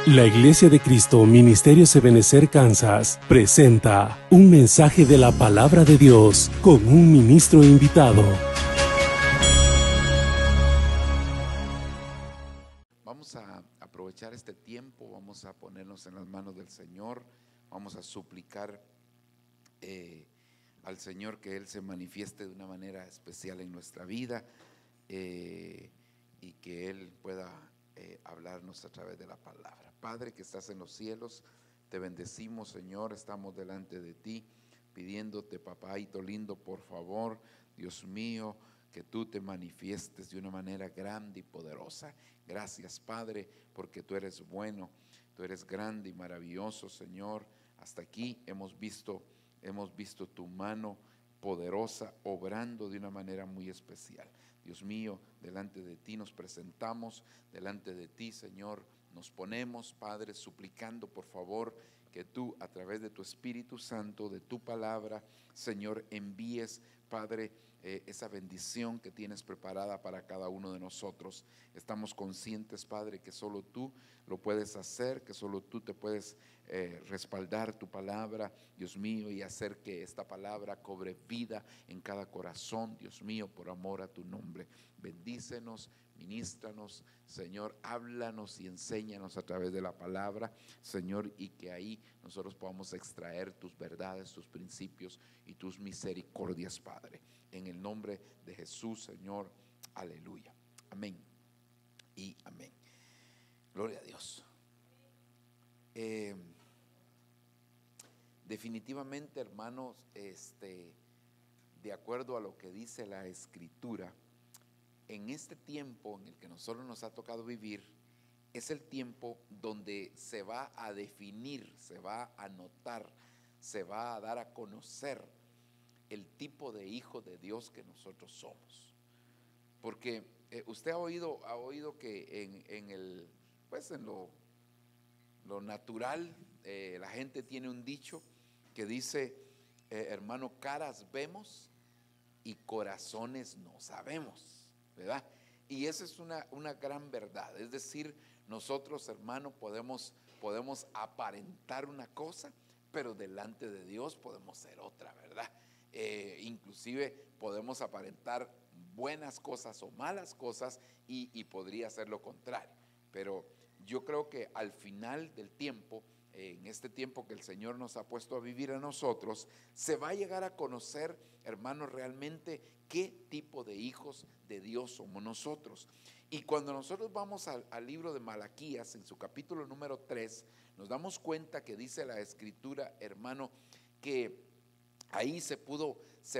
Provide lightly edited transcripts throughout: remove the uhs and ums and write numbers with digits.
La Iglesia de Cristo, Ministerio Ebenecer, Kansas, presenta un mensaje de la Palabra de Dios con un ministro invitado. Vamos a aprovechar este tiempo, vamos a ponernos en las manos del Señor, vamos a suplicar al Señor que Él se manifieste de una manera especial en nuestra vida y que Él pueda hablarnos a través de la palabra. Padre que estás en los cielos, te bendecimos, Señor, estamos delante de ti pidiéndote, papaito lindo, por favor, Dios mío, que tú te manifiestes de una manera grande y poderosa. Gracias, Padre, porque tú eres bueno, tú eres grande y maravilloso, Señor. Hasta aquí hemos visto tu mano poderosa obrando de una manera muy especial. Dios mío, delante de ti nos presentamos, delante de ti, Señor, nos ponemos, Padre, suplicando por favor que tú a través de tu Espíritu Santo, de tu palabra, Señor, envíes, Padre, esa bendición que tienes preparada para cada uno de nosotros. Estamos conscientes, Padre, que solo tú lo puedes hacer, que solo tú te puedes respaldar tu palabra, Dios mío, y hacer que esta palabra cobre vida en cada corazón, Dios mío, por amor a tu nombre. Bendícenos, ministranos, Señor, háblanos y enséñanos a través de la palabra, Señor, y que ahí nosotros podamos extraer tus verdades, tus principios y tus misericordias, Padre. En el nombre de Jesús, Señor, aleluya. Amén y amén. Gloria a Dios. Definitivamente, hermanos, de acuerdo a lo que dice la Escritura, en este tiempo en el que nosotros nos ha tocado vivir, es el tiempo donde se va a definir, se va a notar, se va a dar a conocer el tipo de hijo de Dios que nosotros somos. Porque usted ha oído que en lo natural, la gente tiene un dicho que dice, hermano, caras vemos y corazones no sabemos, ¿verdad? Y esa es una gran verdad. Es decir, nosotros, hermano, podemos aparentar una cosa, pero delante de Dios podemos ser otra, ¿verdad? Inclusive podemos aparentar buenas cosas o malas cosas y podría ser lo contrario. Pero yo creo que al final del tiempo, en este tiempo que el Señor nos ha puesto a vivir a nosotros, se va a llegar a conocer, hermanos, realmente qué tipo de hijos de Dios somos nosotros. Y cuando nosotros vamos al libro de Malaquías, en su capítulo número 3, nos damos cuenta que dice la Escritura, hermano, que ahí se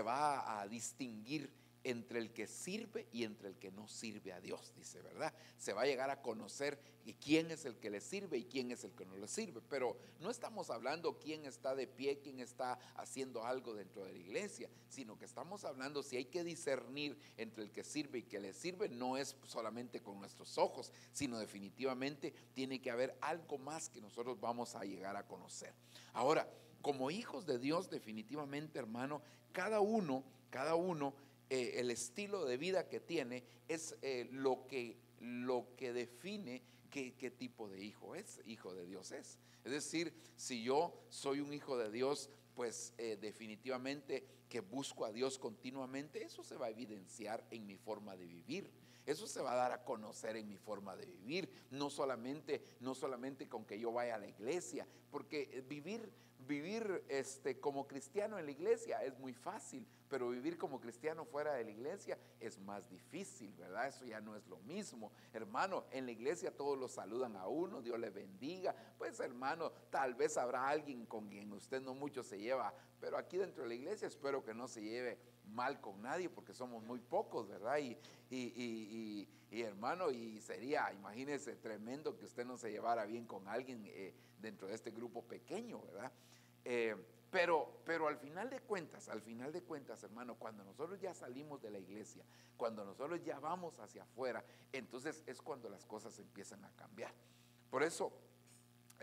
va a distinguir entre el que sirve y entre el que no sirve a Dios, dice, ¿verdad? Se va a llegar a conocer quién es el que le sirve y quién es el que no le sirve. Pero no estamos hablando quién está de pie, quién está haciendo algo dentro de la iglesia, sino que estamos hablando si hay que discernir entre el que sirve y que le sirve. No es solamente con nuestros ojos, sino definitivamente tiene que haber algo más que nosotros vamos a llegar a conocer. Ahora, como hijos de Dios, definitivamente, hermano, cada uno el estilo de vida que tiene es lo que define qué tipo de hijo de Dios es. Es decir, si yo soy un hijo de Dios, pues definitivamente que busco a Dios continuamente, eso se va a evidenciar en mi forma de vivir. Eso se va a dar a conocer en mi forma de vivir, no solamente con que yo vaya a la iglesia, porque vivir como cristiano en la iglesia es muy fácil, pero vivir como cristiano fuera de la iglesia es más difícil, ¿verdad? Eso ya no es lo mismo, hermano. En la iglesia todos lo saludan a uno, Dios le bendiga. Pues, hermano, tal vez habrá alguien con quien usted no mucho se lleva, pero aquí dentro de la iglesia espero que no se lleve mal con nadie, porque somos muy pocos, ¿verdad? Y hermano, y sería, imagínese, tremendo que usted no se llevara bien con alguien dentro de este grupo pequeño, ¿verdad? Pero al final de cuentas, hermano, cuando nosotros ya salimos de la iglesia, cuando nosotros ya vamos hacia afuera, entonces es cuando las cosas empiezan a cambiar. Por eso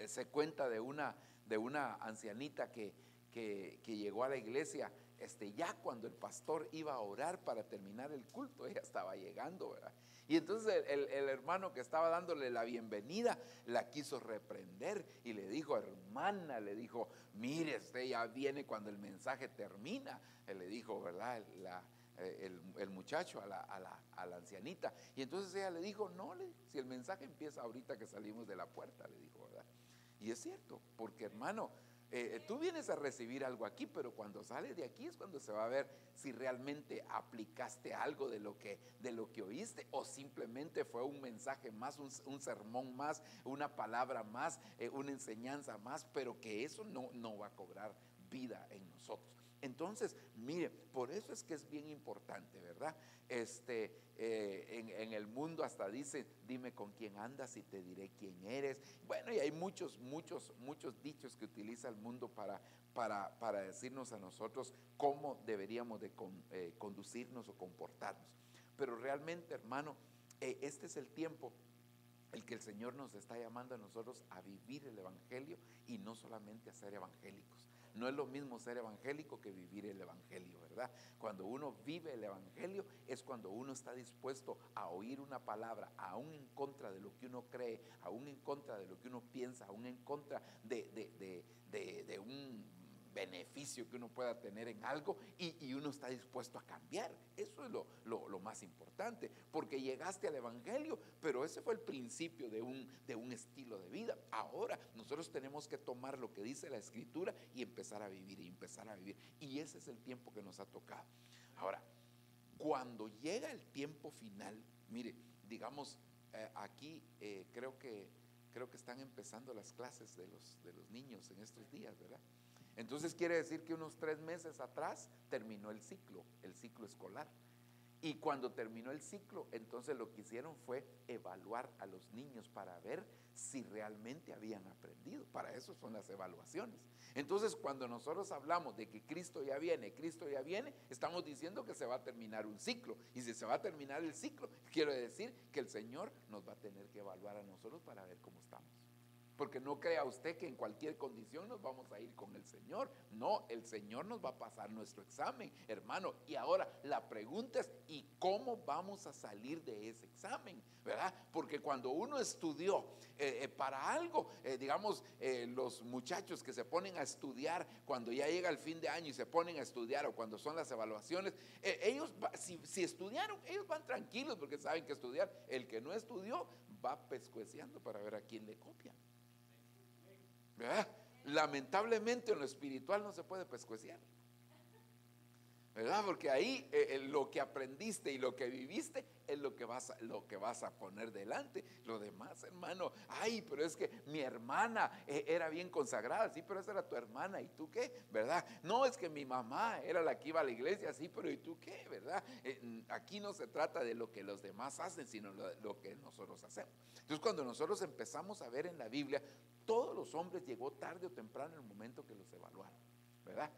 se cuenta de una ancianita que llegó a la iglesia ya cuando el pastor iba a orar para terminar el culto, ella estaba llegando, ¿verdad? Y entonces el hermano que estaba dándole la bienvenida la quiso reprender y le dijo: hermana, le dijo, mire, usted ya viene cuando el mensaje termina, le dijo, ¿verdad? El muchacho a la ancianita. Y entonces ella le dijo: no, si el mensaje empieza ahorita que salimos de la puerta, le dijo, ¿verdad? Y es cierto, porque hermano, tú vienes a recibir algo aquí, pero cuando sales de aquí es cuando se va a ver si realmente aplicaste algo de lo que oíste, o simplemente fue un mensaje más, un sermón más, una palabra más, una enseñanza más, pero que eso no va a cobrar vida en nosotros. Entonces, mire, por eso es que es bien importante, ¿verdad? En el mundo hasta dice: dime con quién andas y te diré quién eres. Bueno, y hay muchos dichos que utiliza el mundo para decirnos a nosotros cómo deberíamos de conducirnos o comportarnos. Pero realmente, hermano, este es el tiempo el que el Señor nos está llamando a nosotros a vivir el evangelio, y no solamente a ser evangélicos. No es lo mismo ser evangélico que vivir el evangelio, ¿verdad? Cuando uno vive el evangelio es cuando uno está dispuesto a oír una palabra, aún en contra de lo que uno cree, aún en contra de lo que uno piensa, aún en contra de un beneficio que uno pueda tener en algo, y uno está dispuesto a cambiar. Eso es lo más importante, porque llegaste al evangelio, pero ese fue el principio de un estilo de vida. Ahora nosotros tenemos que tomar lo que dice la escritura y empezar a vivir, y ese es el tiempo que nos ha tocado. Ahora, cuando llega el tiempo final, mire, digamos, aquí creo que están empezando las clases de los niños en estos días, ¿verdad? Entonces quiere decir que unos 3 meses atrás terminó el ciclo escolar. Y cuando terminó el ciclo, entonces lo que hicieron fue evaluar a los niños para ver si realmente habían aprendido. Para eso son las evaluaciones. Entonces, cuando nosotros hablamos de que Cristo ya viene, estamos diciendo que se va a terminar un ciclo. Y si se va a terminar el ciclo, quiero decir que el Señor nos va a tener que evaluar a nosotros para ver cómo estamos. Porque no crea usted que en cualquier condición nos vamos a ir con el Señor. No, el Señor nos va a pasar nuestro examen, hermano. Y ahora la pregunta es: ¿y cómo vamos a salir de ese examen? ¿Verdad? Porque cuando uno estudió para algo, digamos, los muchachos que se ponen a estudiar cuando ya llega el fin de año y se ponen a estudiar, o cuando son las evaluaciones, ellos si estudiaron, ellos van tranquilos porque saben que estudiar. El que no estudió va pescueceando para ver a quién le copian, ¿verdad? Lamentablemente en lo espiritual no se puede pescueciar, ¿verdad? Porque ahí lo que aprendiste y lo que viviste es lo que vas a poner delante. Lo demás, hermano, ay, pero es que mi hermana era bien consagrada. Sí, pero esa era tu hermana, ¿y tú qué? ¿Verdad? No, es que mi mamá era la que iba a la iglesia. Sí, pero ¿y tú qué? ¿Verdad? Aquí no se trata de lo que los demás hacen, sino lo que nosotros hacemos. Entonces, cuando nosotros empezamos a ver en la Biblia, todos los hombres llegó tarde o temprano el momento que los evaluaron, ¿verdad?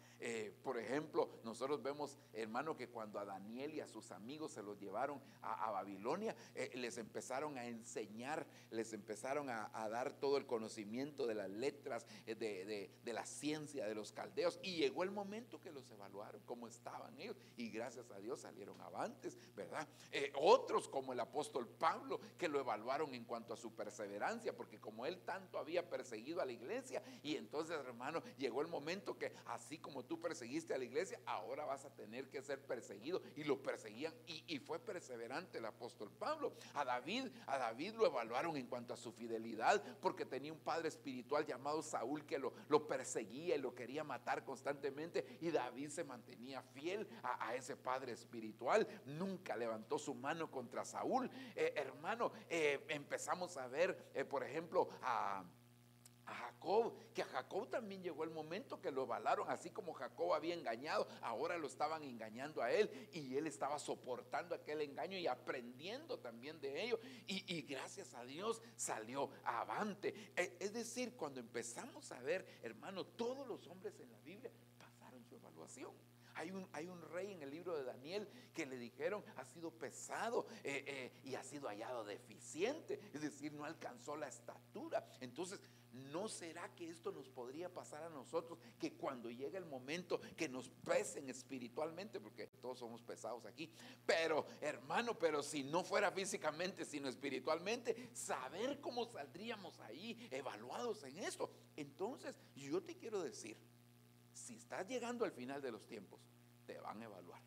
Por ejemplo, nosotros vemos, hermano, que cuando a Daniel y a sus amigos se los llevaron a Babilonia, les empezaron a enseñar, les empezaron a dar todo el conocimiento de las letras, de la ciencia de los caldeos, y llegó el momento que los evaluaron, cómo estaban ellos, y gracias a Dios salieron avantes, ¿verdad? Otros, como el apóstol Pablo, que lo evaluaron en cuanto a su perseverancia, porque como él tanto había perseguido a la iglesia, y entonces, hermano, llegó el momento que así como tú perseguiste a la iglesia, ahora vas a tener que ser perseguido, y lo perseguían, y fue perseverante el apóstol Pablo. A David lo evaluaron en cuanto a su fidelidad, porque tenía un padre espiritual llamado Saúl que lo perseguía y lo quería matar constantemente, y David se mantenía fiel a ese padre espiritual, nunca levantó su mano contra Saúl. Hermano, empezamos a ver, por ejemplo, a Jacob, que a Jacob también llegó el momento que lo evaluaron. Así como Jacob había engañado, ahora lo estaban engañando a él, y él estaba soportando aquel engaño y aprendiendo también de ello, y gracias a Dios salió avante. Es decir, cuando empezamos a ver, hermano, todos los hombres en la Biblia pasaron su evaluación. Hay un rey en el libro de Daniel que le dijeron ha sido pesado y ha sido hallado deficiente, es decir, no alcanzó la estatura. Entonces, ¿no será que esto nos podría pasar a nosotros? Que cuando llegue el momento que nos pesen espiritualmente, porque todos somos pesados aquí, pero hermano, pero si no fuera físicamente, sino espiritualmente, saber cómo saldríamos ahí evaluados en esto. Entonces, yo te quiero decir, si estás llegando al final de los tiempos, te van a evaluar.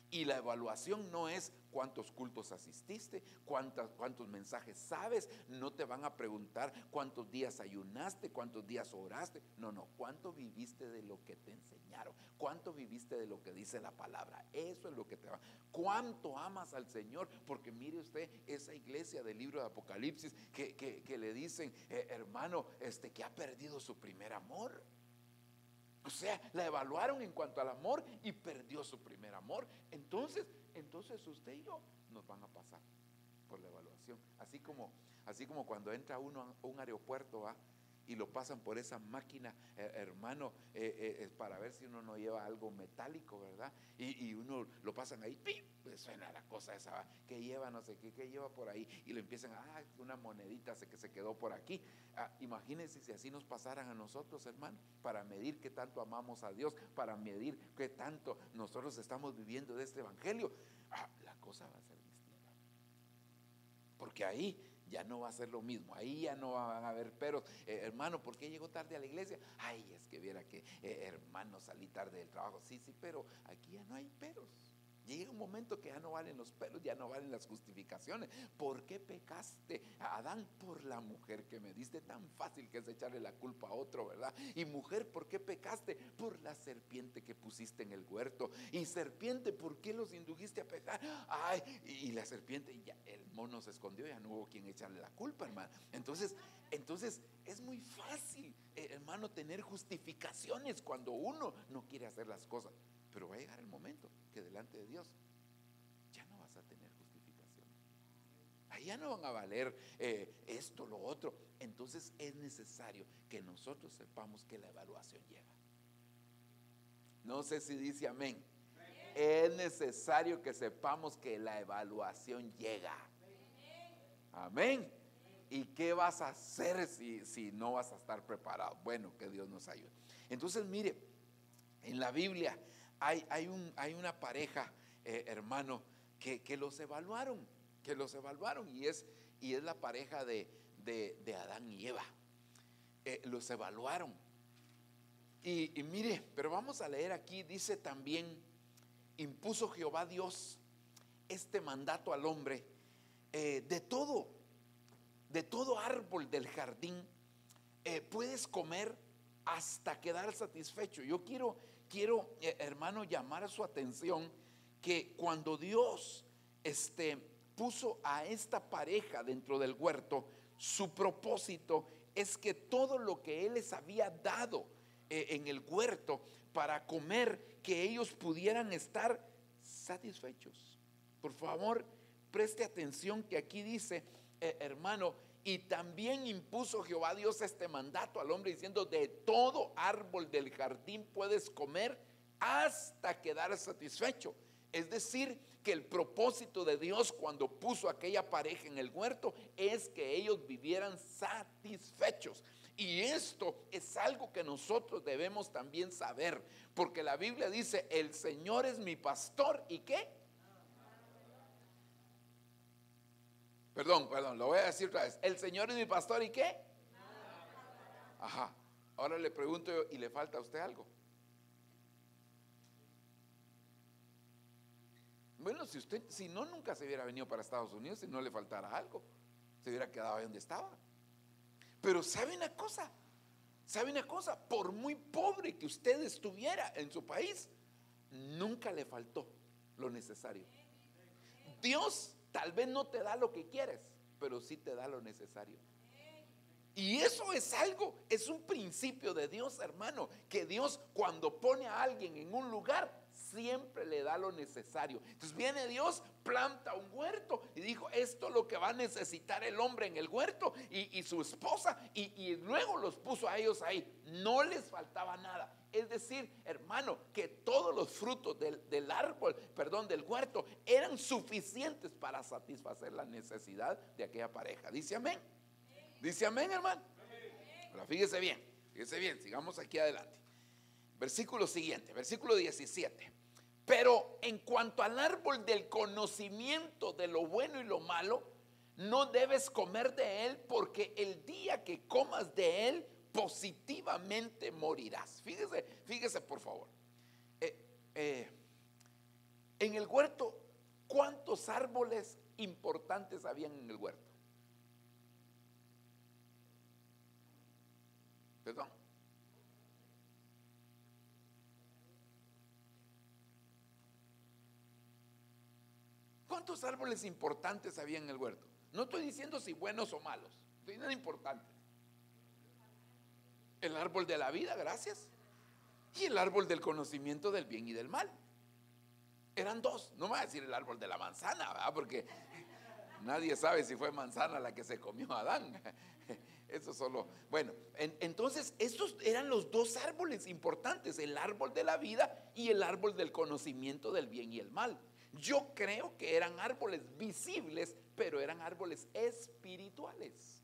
Y la evaluación no es cuántos cultos asististe, cuántos mensajes sabes. No te van a preguntar cuántos días ayunaste, cuántos días oraste. No, cuánto viviste de lo que te enseñaron, cuánto viviste de lo que dice la palabra. Eso es lo que te va. Cuánto amas al Señor, porque mire usted esa iglesia del libro de Apocalipsis que le dicen, hermano, que ha perdido su primer amor. O sea, la evaluaron en cuanto al amor y perdió su primer amor. Entonces usted y yo nos van a pasar por la evaluación. Así como cuando entra uno a un aeropuerto, ¿va? Y lo pasan por esa máquina, hermano, para ver si uno no lleva algo metálico, ¿verdad? Y uno lo pasan ahí, ¡pip! Pues suena la cosa esa, ¿va? Que lleva no sé qué lleva por ahí, y lo empiezan una monedita que se quedó por aquí. Imagínense si así nos pasaran a nosotros, hermano, para medir qué tanto amamos a Dios, para medir qué tanto nosotros estamos viviendo de este evangelio. La cosa va a ser distinta, porque ahí ya no va a ser lo mismo, ahí ya no van a haber peros. Hermano, ¿por qué llegó tarde a la iglesia? Ay, es que viera que, hermano, salí tarde del trabajo. Sí, pero aquí ya no hay peros. Llega un momento que ya no valen los peros, ya no valen las justificaciones. ¿Por qué pecaste, Adán? Por la mujer que me diste. Tan fácil que es echarle la culpa a otro, ¿verdad? Y mujer, ¿por qué pecaste? Por la serpiente que pusiste en el huerto. Y serpiente, ¿por qué los indujiste a pecar? Ay, y la serpiente, ya el mono se escondió, ya no hubo quien echarle la culpa, hermano. Entonces es muy fácil, hermano, tener justificaciones cuando uno no quiere hacer las cosas. Pero va a llegar el momento que delante de Dios ya no vas a tener justificación. Ahí ya no van a valer esto, lo otro. Entonces es necesario que nosotros sepamos que la evaluación llega. No sé si dice amén. Es necesario que sepamos que la evaluación llega. Amén. ¿Y qué vas a hacer si no vas a estar preparado? Bueno, que Dios nos ayude. Entonces, mire, en la Biblia hay una pareja, hermano, que los evaluaron, y es la pareja de Adán y Eva. Los evaluaron. Y mire, pero vamos a leer aquí, dice también, impuso Jehová Dios este mandato al hombre, de todo árbol del jardín puedes comer hasta quedar satisfecho. Yo quiero, hermano, llamar su atención que cuando Dios puso a esta pareja dentro del huerto, su propósito es que todo lo que Él les había dado en el huerto para comer, que ellos pudieran estar satisfechos. Por favor, preste atención que aquí dice, hermano, y también impuso Jehová Dios este mandato al hombre diciendo, de todo árbol del jardín puedes comer hasta quedar satisfecho. Es decir, que el propósito de Dios cuando puso aquella pareja en el huerto es que ellos vivieran satisfechos. Y esto es algo que nosotros debemos también saber, porque la Biblia dice, el Señor es mi pastor, ¿y qué? Perdón, lo voy a decir otra vez. El Señor es mi pastor, ¿y qué? Ajá. Ahora le pregunto yo, ¿y le falta a usted algo? Bueno, si no, nunca se hubiera venido para Estados Unidos, si no le faltara algo, se hubiera quedado ahí donde estaba. Pero ¿sabe una cosa? Por muy pobre que usted estuviera en su país, nunca le faltó lo necesario. Dios tal vez no te da lo que quieres, pero sí te da lo necesario. Y eso es es un principio de Dios, hermano, que Dios cuando pone a alguien en un lugar, siempre le da lo necesario. Entonces viene Dios, planta un huerto y dijo, esto es lo que va a necesitar el hombre en el huerto y su esposa, y luego los puso a ellos ahí. No les faltaba nada. Es decir, hermano, que todos los frutos del árbol, perdón, del huerto, eran suficientes para satisfacer la necesidad de aquella pareja. ¿Dice amén? ¿Dice amén, hermano? Ahora fíjese bien, sigamos aquí adelante. Versículo siguiente, versículo 17. Pero en cuanto al árbol del conocimiento de lo bueno y lo malo, no debes comer de él, porque el día que comas de él, positivamente morirás. Fíjese por favor. En el huerto, ¿cuántos árboles importantes habían en el huerto? ¿Perdón? ¿Cuántos árboles importantes había en el huerto? No estoy diciendo si buenos o malos, estoy diciendo importantes. El árbol de la vida, gracias, y el árbol del conocimiento del bien y del mal. Eran dos. No me voy a decir el árbol de la manzana, ¿verdad? Porque nadie sabe si fue manzana la que se comió Adán. Eso solo. Bueno, entonces estos eran los dos árboles importantes: el árbol de la vida y el árbol del conocimiento del bien y el mal. Yo creo que eran árboles visibles, pero eran árboles espirituales.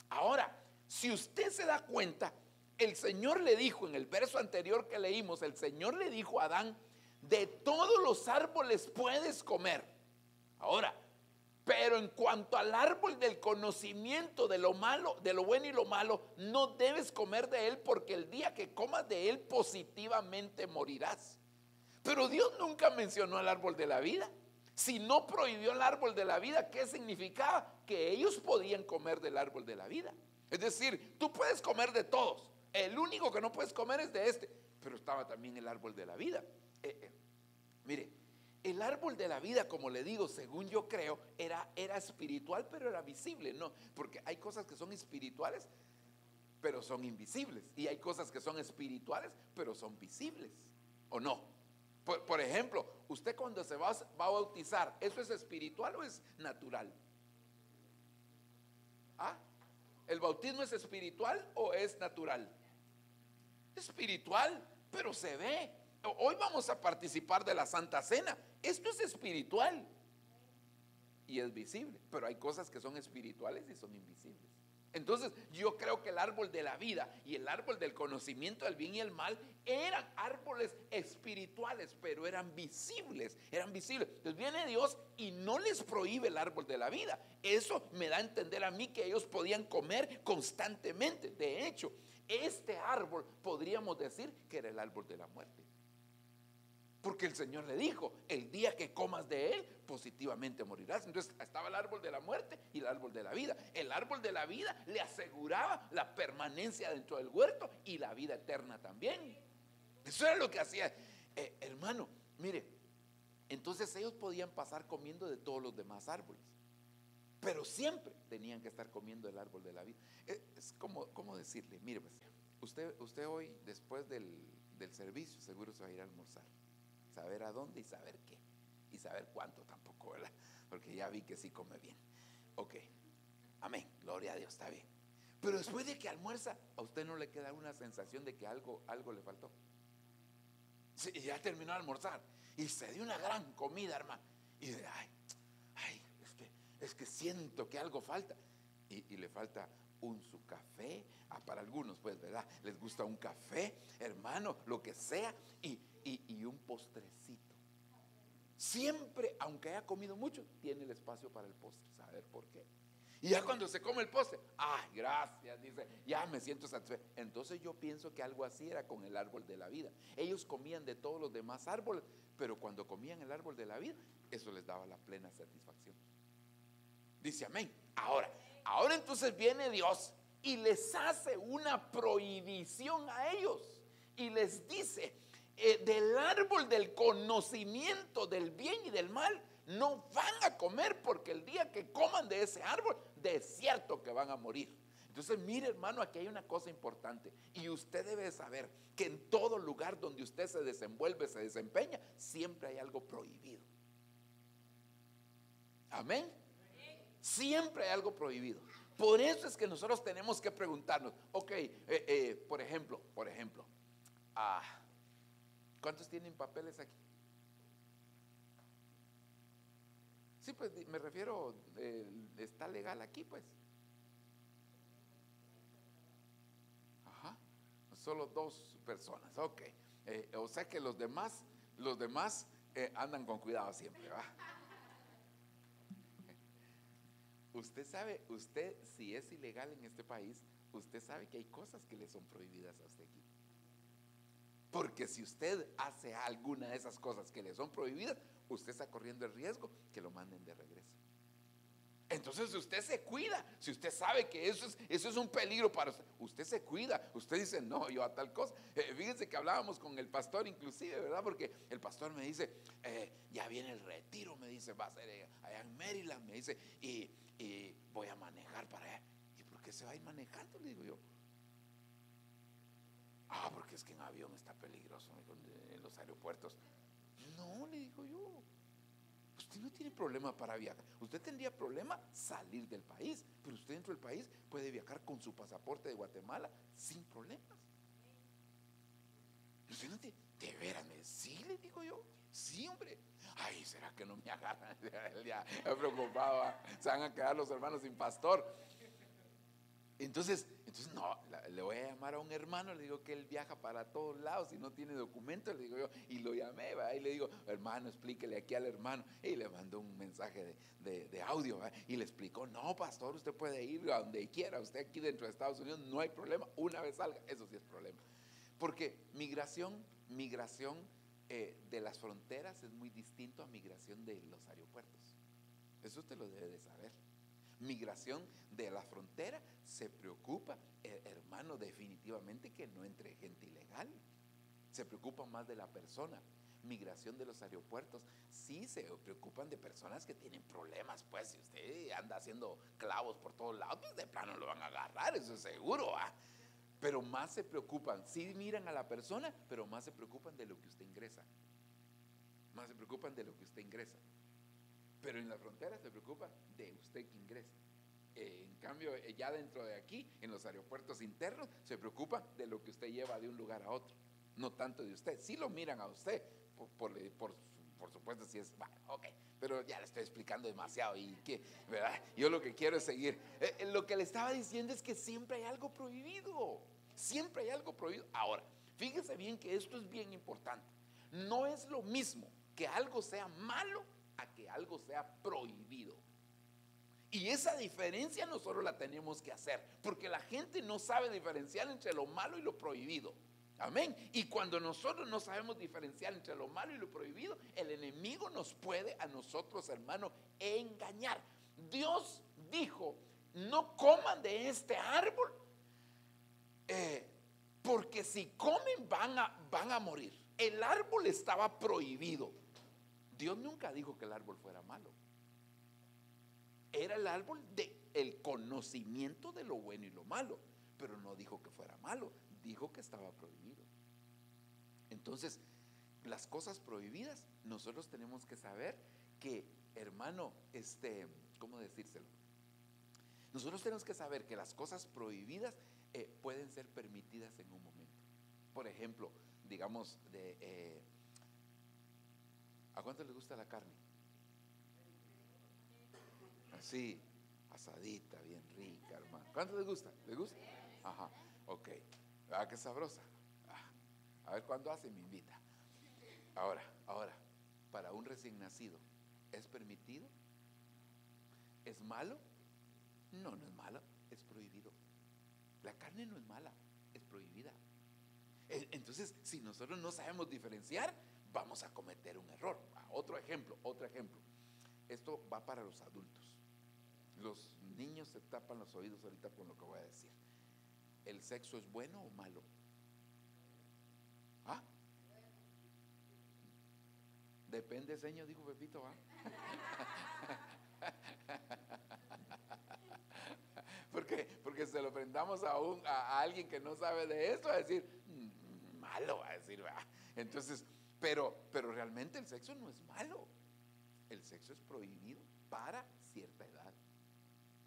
Ahora, si usted se da cuenta, el Señor le dijo en el verso anterior que leímos, el Señor le dijo a Adán: de todos los árboles puedes comer. Ahora, pero en cuanto al árbol del conocimiento de lo malo, de lo bueno y lo malo, no debes comer de él, porque el día que comas de él, positivamente morirás. Pero Dios nunca mencionó el árbol de la vida. Si no prohibió el árbol de la vida, ¿qué significaba? Que ellos podían comer del árbol de la vida. Es decir, tú puedes comer de todos, el único que no puedes comer es de este. Pero estaba también el árbol de la vida. Mire, el árbol de la vida, como le digo, según yo creo, era espiritual, pero era visible, ¿no? Porque hay cosas que son espirituales, pero son invisibles. Y hay cosas que son espirituales, pero son visibles, ¿o no? Por ejemplo, usted cuando se va a bautizar, ¿eso es espiritual o es natural? ¿Ah? ¿El bautismo es espiritual o es natural? Espiritual, pero se ve. Hoy vamos a participar de la Santa Cena. Esto es espiritual y es visible, pero hay cosas que son espirituales y son invisibles. Entonces yo creo que el árbol de la vida y el árbol del conocimiento del bien y el mal eran árboles espirituales, pero eran visibles, Entonces viene Dios y no les prohíbe el árbol de la vida. Eso me da a entender a mí que ellos podían comer constantemente. De hecho, este árbol podríamos decir que era el árbol de la muerte, porque el Señor le dijo: el día que comas de él, positivamente morirás. Entonces estaba el árbol de la muerte y el árbol de la vida. El árbol de la vida le aseguraba la permanencia dentro del huerto y la vida eterna también. Eso era lo que hacía, hermano. Mire, entonces ellos podían pasar comiendo de todos los demás árboles, pero siempre tenían que estar comiendo el árbol de la vida. Es como decirle: mire, pues, usted hoy, después del servicio, seguro se va a ir a almorzar. Saber a dónde y saber qué, y saber cuánto tampoco, ¿verdad? Porque ya vi que sí come bien. Ok, amén, gloria a Dios, está bien. Pero después de que almuerza, ¿a usted no le queda una sensación de que algo le faltó? Sí, ya terminó de almorzar y se dio una gran comida, hermano, y dice: ay, es que siento que algo falta, y le falta su café. Para algunos, pues, ¿verdad? Les gusta un café, hermano, lo que sea, y un postrecito. Siempre, aunque haya comido mucho, tiene el espacio para el postre. ¿Saber por qué? Y ya cuando se come el postre, ay, gracias, dice, ya me siento satisfecho. Entonces yo pienso que algo así era con el árbol de la vida. Ellos comían de todos los demás árboles, pero cuando comían el árbol de la vida, eso les daba la plena satisfacción. Dice amén. Ahora entonces viene Dios y les hace una prohibición a ellos y les dice: del árbol del conocimiento del bien y del mal no van a comer, porque el día que coman de ese árbol, de cierto que van a morir. Entonces, mire, hermano, aquí hay una cosa importante, y usted debe saber que en todo lugar donde usted se desenvuelve, se desempeña, siempre hay algo prohibido. Amén. Siempre hay algo prohibido. Por eso es que nosotros tenemos que preguntarnos: ok, por ejemplo, Ah, ¿cuántos tienen papeles aquí? Sí, pues me refiero, está legal aquí, pues. Ajá, solo 2 personas, ok. O sea que los demás andan con cuidado siempre, ¿va? Usted sabe, usted si es ilegal en este país, usted sabe que hay cosas que le son prohibidas a usted aquí. Porque si usted hace alguna de esas cosas que le son prohibidas, usted está corriendo el riesgo que lo manden de regreso. Entonces usted se cuida. Si usted sabe que eso es un peligro para usted, usted se cuida. Usted dice, no, yo a tal cosa. Fíjense que hablábamos con el pastor inclusive, ¿verdad? Porque el pastor me dice, ya viene el retiro, me dice, va a ser allá en Maryland, me dice, y voy a manejar para allá. ¿Y por qué se va a ir manejando? Le digo yo. Ah, porque es que en avión está peligroso en los aeropuertos. No, le digo yo. Usted no tiene problema para viajar. Usted tendría problema salir del país, pero usted dentro del país puede viajar con su pasaporte de Guatemala sin problemas. Usted no tiene, de veras, sí, le digo yo. Sí, hombre. Ay, ¿será que no me agarran? Ya preocupado, ¿va? Se van a quedar los hermanos sin pastor. Entonces no, le voy a llamar a un hermano, le digo que él viaja para todos lados y no tiene documento, le digo yo, y lo llamé, ¿va? Y le digo, hermano, explíquele aquí al hermano, y le mandó un mensaje de audio, ¿va? Y le explicó, no, pastor, usted puede ir a donde quiera, usted aquí dentro de Estados Unidos no hay problema, una vez salga, eso sí es problema, porque migración de las fronteras es muy distinto a migración de los aeropuertos, eso usted lo debe de saber. Migración de la frontera se preocupa, hermano, definitivamente que no entre gente ilegal. Se preocupa más de la persona. Migración de los aeropuertos, sí se preocupan de personas que tienen problemas. Pues si usted anda haciendo clavos por todos lados, pues de plano lo van a agarrar, eso es seguro, ¿va? Pero más se preocupan, sí miran a la persona, pero más se preocupan de lo que usted ingresa. Más se preocupan de lo que usted ingresa. Pero en la frontera se preocupa de usted que ingresa. En cambio, ya dentro de aquí, en los aeropuertos internos, se preocupa de lo que usted lleva de un lugar a otro, no tanto de usted. Sí lo miran a usted, por supuesto, si es, bueno, ok, pero ya le estoy explicando demasiado y que, ¿verdad? Yo lo que quiero es seguir. Lo que le estaba diciendo es que siempre hay algo prohibido, siempre hay algo prohibido. Ahora, fíjese bien que esto es bien importante. No es lo mismo que algo sea malo a que algo sea prohibido. Y esa diferencia nosotros la tenemos que hacer, porque la gente no sabe diferenciar entre lo malo y lo prohibido. Amén. Y cuando nosotros no sabemos diferenciar entre lo malo y lo prohibido, el enemigo nos puede a nosotros, hermano, engañar. Dios dijo, no coman de este árbol, porque si comen van a morir. El árbol estaba prohibido. Dios nunca dijo que el árbol fuera malo. Era el árbol del conocimiento de lo bueno y lo malo, pero no dijo que fuera malo, dijo que estaba prohibido. Entonces, las cosas prohibidas, nosotros tenemos que saber que, hermano, ¿cómo decírselo? Nosotros tenemos que saber que las cosas prohibidas pueden ser permitidas en un momento. Por ejemplo, digamos, ¿a cuánto les gusta la carne? Así, asadita, bien rica, hermano. ¿Cuánto les gusta? ¿Les gusta? Ajá, ok. ¿Verdad que sabrosa? A ver cuándo hace, me invita. Ahora, para un recién nacido, ¿es permitido? ¿Es malo? No, no es malo, es prohibido. La carne no es mala, es prohibida. Entonces, si nosotros no sabemos diferenciar, vamos a cometer un error. Otro ejemplo. Esto va para los adultos. Los niños se tapan los oídos ahorita con lo que voy a decir. ¿El sexo es bueno o malo? ¿Ah? Depende, señor, dijo Pepito, ¿ah? Porque se lo prendamos a alguien que no sabe de esto, a decir, malo, va a decir, ¿verdad? Entonces, pero realmente el sexo no es malo. El sexo es prohibido para cierta edad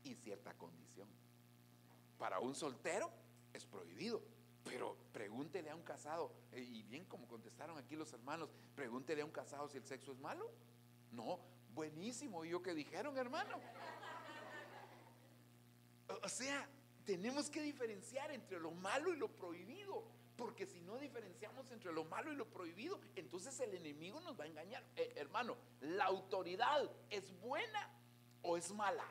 y cierta condición. Para un soltero es prohibido, Pero pregúntele a un casado, y bien como contestaron aquí los hermanos, pregúntele a un casado si el sexo es malo. No, buenísimo. ¿Y yo qué dijeron, hermano? O sea, tenemos que diferenciar entre lo malo y lo prohibido, porque si no diferenciamos entre lo malo y lo prohibido, entonces el enemigo nos va a engañar. Hermano, ¿la autoridad es buena o es mala?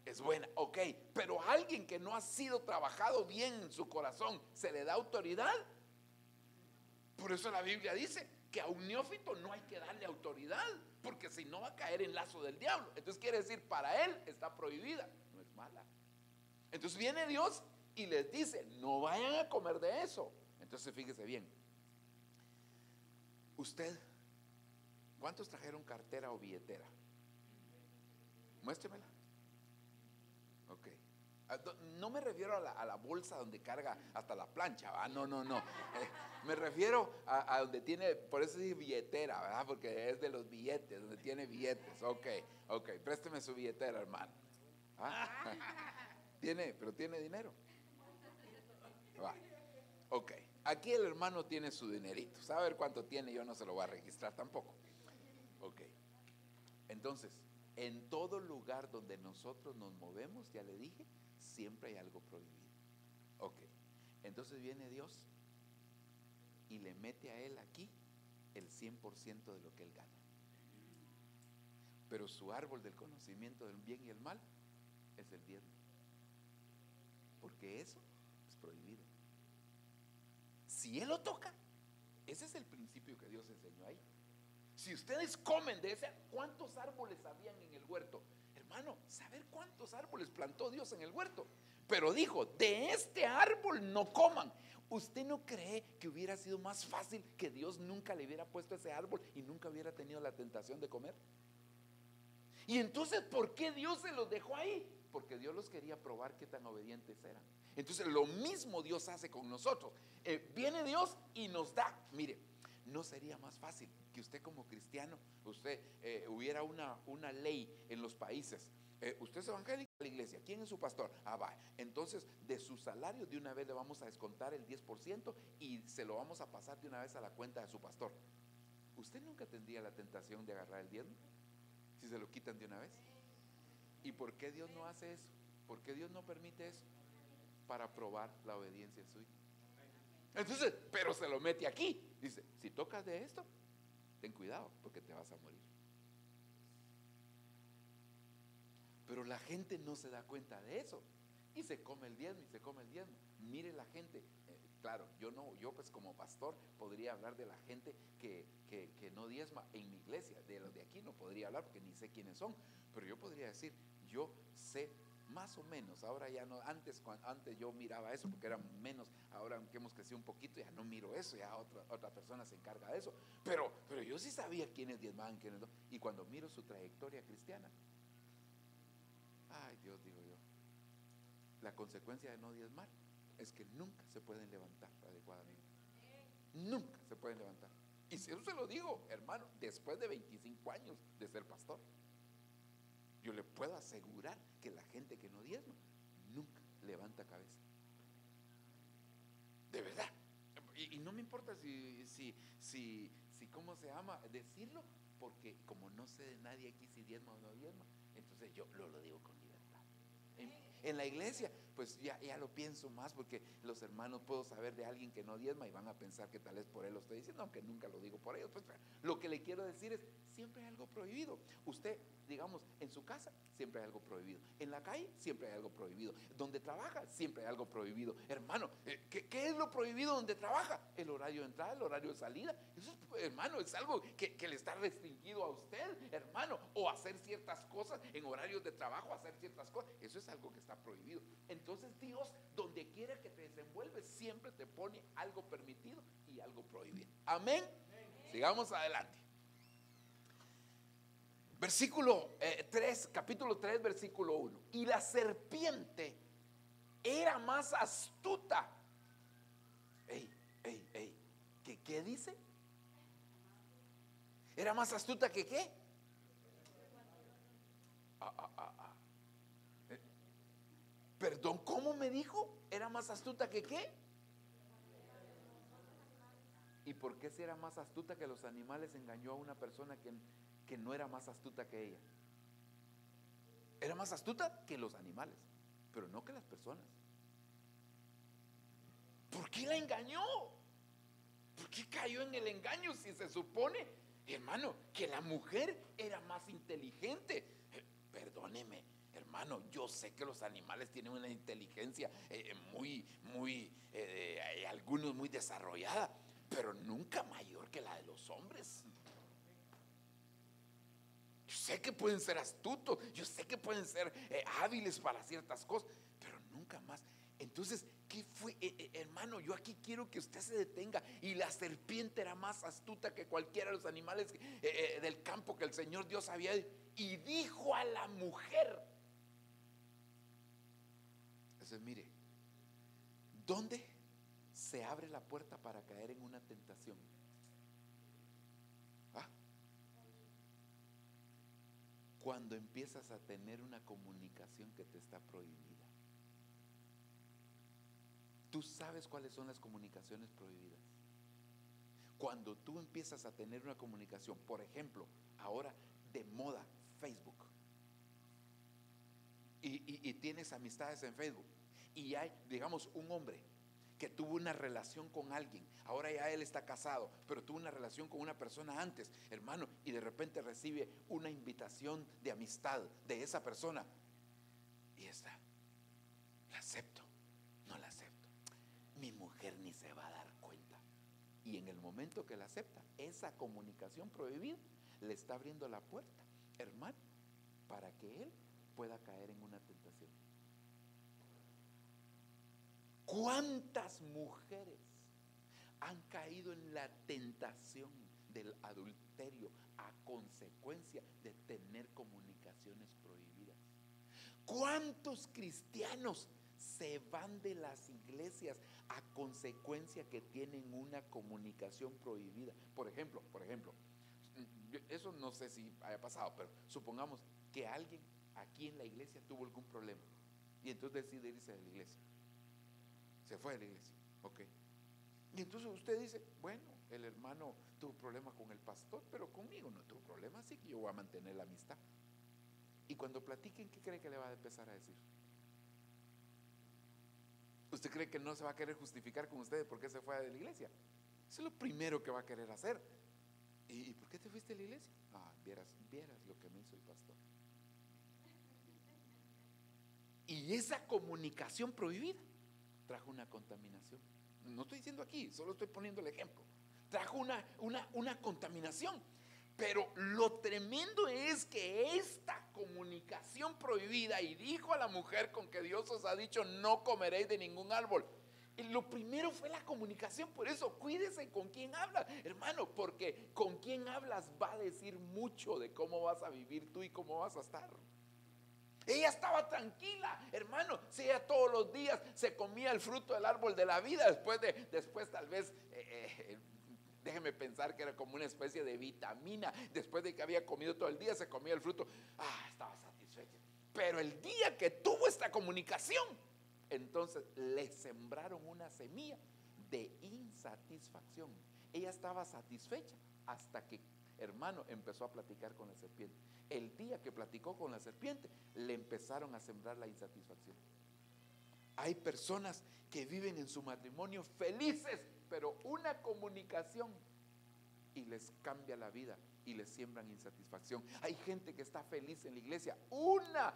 Es buena, ok, pero a alguien que no ha sido trabajado bien en su corazón, ¿se le da autoridad? Por eso la Biblia dice que a un neófito no hay que darle autoridad, porque si no va a caer en lazo del diablo. Entonces quiere decir, para él está prohibida, no es mala. Entonces viene Dios y les dice, no vayan a comer de eso. Entonces fíjese bien, usted, ¿cuántos trajeron cartera o billetera? Muéstremela. Ok. No me refiero a la bolsa donde carga hasta la plancha, ¿va? No. Me refiero a donde tiene, por eso dice billetera, ¿verdad? Porque es de los billetes, donde tiene billetes. Ok, présteme su billetera, hermano. ¿Ah? Pero tiene dinero. Va. Ok, aquí el hermano tiene su dinerito. Saber cuánto tiene, yo no se lo voy a registrar tampoco. Ok, entonces, en todo lugar donde nosotros nos movemos, ya le dije, siempre hay algo prohibido. Ok, entonces viene Dios y le mete a él aquí el 100% de lo que él gana. Pero su árbol del conocimiento del bien y el mal es el diezmo, porque eso es prohibido. Si él lo toca, ese es el principio que Dios enseñó ahí. Si ustedes comen de ese, ¿cuántos árboles habían en el huerto? Hermano, ¿saber cuántos árboles plantó Dios en el huerto? Pero dijo, de este árbol no coman. ¿Usted no cree que hubiera sido más fácil que Dios nunca le hubiera puesto ese árbol y nunca hubiera tenido la tentación de comer? Y entonces, ¿por qué Dios se los dejó ahí? Porque Dios los quería probar qué tan obedientes eran. Entonces, lo mismo Dios hace con nosotros. Viene Dios y nos da. Mire, ¿no sería más fácil que usted como cristiano, hubiera una ley en los países? Usted es evangélico a la iglesia, ¿quién es su pastor? Va, entonces de su salario de una vez le vamos a descontar el 10% y se lo vamos a pasar de una vez a la cuenta de su pastor. ¿Usted nunca tendría la tentación de agarrar el diezmo si se lo quitan de una vez? ¿Y por qué Dios no hace eso? ¿Por qué Dios no permite eso? Para probar la obediencia suya. Entonces, pero se lo mete aquí. Dice, si tocas de esto, ten cuidado porque te vas a morir. Pero la gente no se da cuenta de eso y se come el diezmo y se come el diezmo. Mire la gente, claro, yo pues como pastor podría hablar de la gente que no diezma en mi iglesia. De los de aquí no podría hablar porque ni sé quiénes son, pero yo podría decir, yo sé más o menos, ahora ya no, antes yo miraba eso porque eran menos, ahora que hemos crecido un poquito ya no miro eso, ya otra persona se encarga de eso, pero yo sí sabía quiénes diezmaban, quiénes no, y cuando miro su trayectoria cristiana, ay Dios, digo yo, la consecuencia de no diezmar es que nunca se pueden levantar adecuadamente, nunca se pueden levantar, y si eso se lo digo, hermano, después de 25 años de ser pastor, yo le puedo asegurar que la gente que no diezma nunca levanta cabeza. De verdad. Y no me importa si ¿cómo se llama? Decirlo, porque como no sé de nadie aquí si diezma o no diezma, entonces yo lo digo con libertad. En la iglesia, pues ya lo pienso más, porque los hermanos puedo saber de alguien que no diezma y van a pensar que tal vez por él lo estoy diciendo, aunque nunca lo digo por ellos. Pues lo que le quiero decir es, siempre hay algo prohibido. Usted, digamos, en su casa siempre hay algo prohibido, en la calle siempre hay algo prohibido, donde trabaja siempre hay algo prohibido. Hermano, ¿qué es lo prohibido donde trabaja? El horario de entrada, el horario de salida. Eso es, hermano, es algo que le está restringido a usted, hermano, o hacer ciertas cosas en horarios de trabajo, hacer ciertas cosas, eso es algo que está prohibido. Entonces Dios, donde quiera que te desenvuelves, siempre te pone algo permitido y algo prohibido. Amén. Sigamos adelante. Versículo 3, capítulo 3, versículo 1. Y la serpiente era más astuta. ¿Qué dice? ¿Era más astuta que qué? Perdón, ¿cómo me dijo? ¿Era más astuta que qué? ¿Y por qué si era más astuta que los animales engañó a una persona que no era más astuta que ella? Era más astuta que los animales, pero no que las personas. ¿Por qué la engañó? ¿Por qué cayó en el engaño si se supone, hermano, que la mujer era más inteligente? Perdóneme, hermano, yo sé que los animales tienen una inteligencia algunos muy desarrollada, pero nunca mayor que la de los hombres. Yo sé que pueden ser astutos, yo sé que pueden ser hábiles para ciertas cosas, pero nunca más. Entonces, ¿qué fue? Hermano, yo aquí quiero que usted se detenga. Y la serpiente era más astuta que cualquiera de los animales del campo que el Señor Dios había. Y dijo a la mujer. Entonces, mire, ¿dónde se abre la puerta para caer en una tentación? ¿Ah? Cuando empiezas a tener una comunicación que te está prohibida. Tú sabes cuáles son las comunicaciones prohibidas. Cuando tú empiezas a tener una comunicación, por ejemplo, ahora de moda, Facebook, y tienes amistades en Facebook, y hay, digamos, un hombre que tuvo una relación con alguien, ahora ya él está casado, pero tuvo una relación con una persona antes, hermano, y de repente recibe una invitación de amistad de esa persona, y está, la acepto, no la acepto. Mi mujer ni se va a dar cuenta. Y en el momento que la acepta, esa comunicación prohibida le está abriendo la puerta, hermano, para que él pueda caer en una tentación. ¿Cuántas mujeres han caído en la tentación del adulterio a consecuencia de tener comunicaciones prohibidas? ¿Cuántos cristianos se van de las iglesias a consecuencia que tienen una comunicación prohibida? Por ejemplo, eso no sé si haya pasado, pero supongamos que alguien aquí en la iglesia tuvo algún problema y entonces decide irse de la iglesia. Se fue de la iglesia, ok. Y entonces usted dice, bueno, el hermano tuvo problema con el pastor, pero conmigo no tuvo problema, así que yo voy a mantener la amistad. Y cuando platiquen, ¿qué cree que le va a empezar a decir? ¿Usted cree que no se va a querer justificar con ustedes por qué se fue de la iglesia? Eso es lo primero que va a querer hacer. ¿Y por qué te fuiste de la iglesia? Ah, vieras lo que me hizo el pastor. Y esa comunicación prohibida trajo una contaminación. No estoy diciendo aquí, solo estoy poniendo el ejemplo. Trajo una contaminación. Pero lo tremendo es que esta comunicación prohibida, y dijo a la mujer con que Dios os ha dicho, no comeréis de ningún árbol. Y lo primero fue la comunicación. Por eso cuídese con quién hablas, hermano, porque con quién hablas va a decir mucho de cómo vas a vivir tú y cómo vas a estar. Ella estaba tranquila, hermano. Si ella todos los días se comía el fruto del árbol de la vida, después tal vez déjeme pensar que era como una especie de vitamina. Después de que había comido todo el día, se comía el fruto. Estaba satisfecha. Pero el día que tuvo esta comunicación, entonces le sembraron una semilla de insatisfacción. Ella estaba satisfecha hasta que, hermano, empezó a platicar con la serpiente. El día que platicó con la serpiente, le empezaron a sembrar la insatisfacción. Hay personas que viven en su matrimonio felices, pero una comunicación y les cambia la vida y les siembran insatisfacción. Hay gente que está feliz en la iglesia, una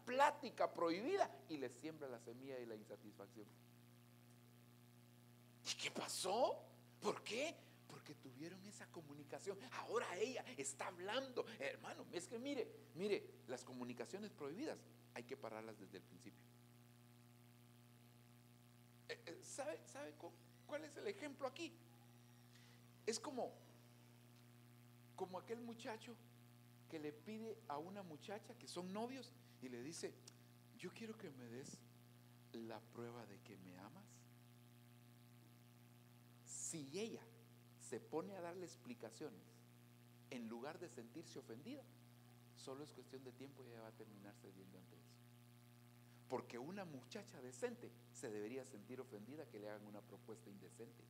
plática prohibida y les siembra la semilla de la insatisfacción. ¿Y qué pasó? ¿Por qué? Porque tuvieron esa comunicación. Ahora ella está hablando, hermano. Es que mire, las comunicaciones prohibidas hay que pararlas desde el principio. ¿Sabe cuál es el ejemplo aquí? Es como aquel muchacho que le pide a una muchacha que son novios y le dice, yo quiero que me des la prueba de que me amas. Si ella se pone a darle explicaciones en lugar de sentirse ofendida, solo es cuestión de tiempo y ella va a terminar cediendo ante eso. Porque una muchacha decente se debería sentir ofendida que le hagan una propuesta indecente.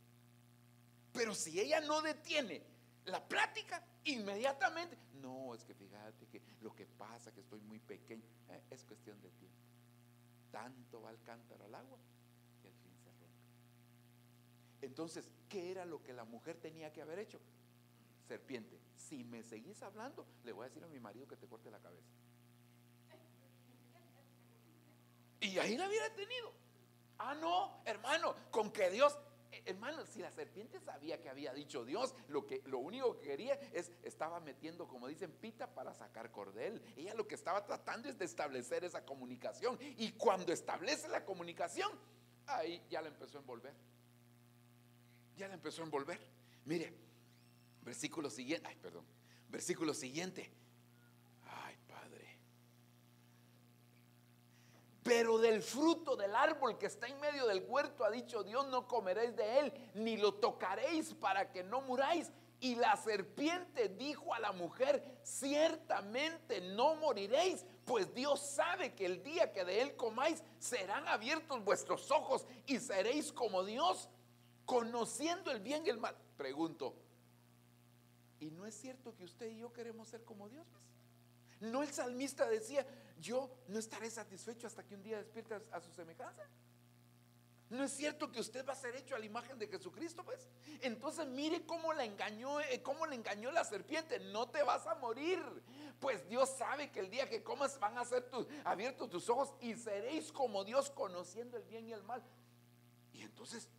Pero si ella no detiene la plática, inmediatamente, no, es que fíjate que lo que pasa, que estoy muy pequeño, es cuestión de tiempo. Tanto va el cántaro al agua que al fin se rompe. Entonces, ¿qué era lo que la mujer tenía que haber hecho? Serpiente, si me seguís hablando, le voy a decir a mi marido que te corte la cabeza. Y ahí la hubiera tenido. Ah, no, hermano, con que Dios, hermano, si la serpiente sabía que había dicho Dios, lo único que quería estaba metiendo, como dicen, pita para sacar cordel. Ella lo que estaba tratando es de establecer esa comunicación. Y cuando establece la comunicación, ahí ya la empezó a envolver. Ya la empezó a envolver. Mire, versículo siguiente. Ay, perdón. Versículo siguiente. Ay, Padre. Pero del fruto del árbol que está en medio del huerto, ha dicho Dios, no comeréis de él, ni lo tocaréis para que no muráis. Y la serpiente dijo a la mujer, ciertamente no moriréis, pues Dios sabe que el día que de él comáis, serán abiertos vuestros ojos y seréis como Dios, conociendo el bien y el mal. Pregunto, ¿y no es cierto que usted y yo queremos ser como Dios? ¿No el salmista decía, yo no estaré satisfecho hasta que un día despierte a su semejanza? ¿No es cierto que usted va a ser hecho a la imagen de Jesucristo, pues? Entonces mire cómo le engañó la serpiente. No te vas a morir, pues Dios sabe que el día que comas van a ser abiertos tus ojos y seréis como Dios, conociendo el bien y el mal. Y entonces,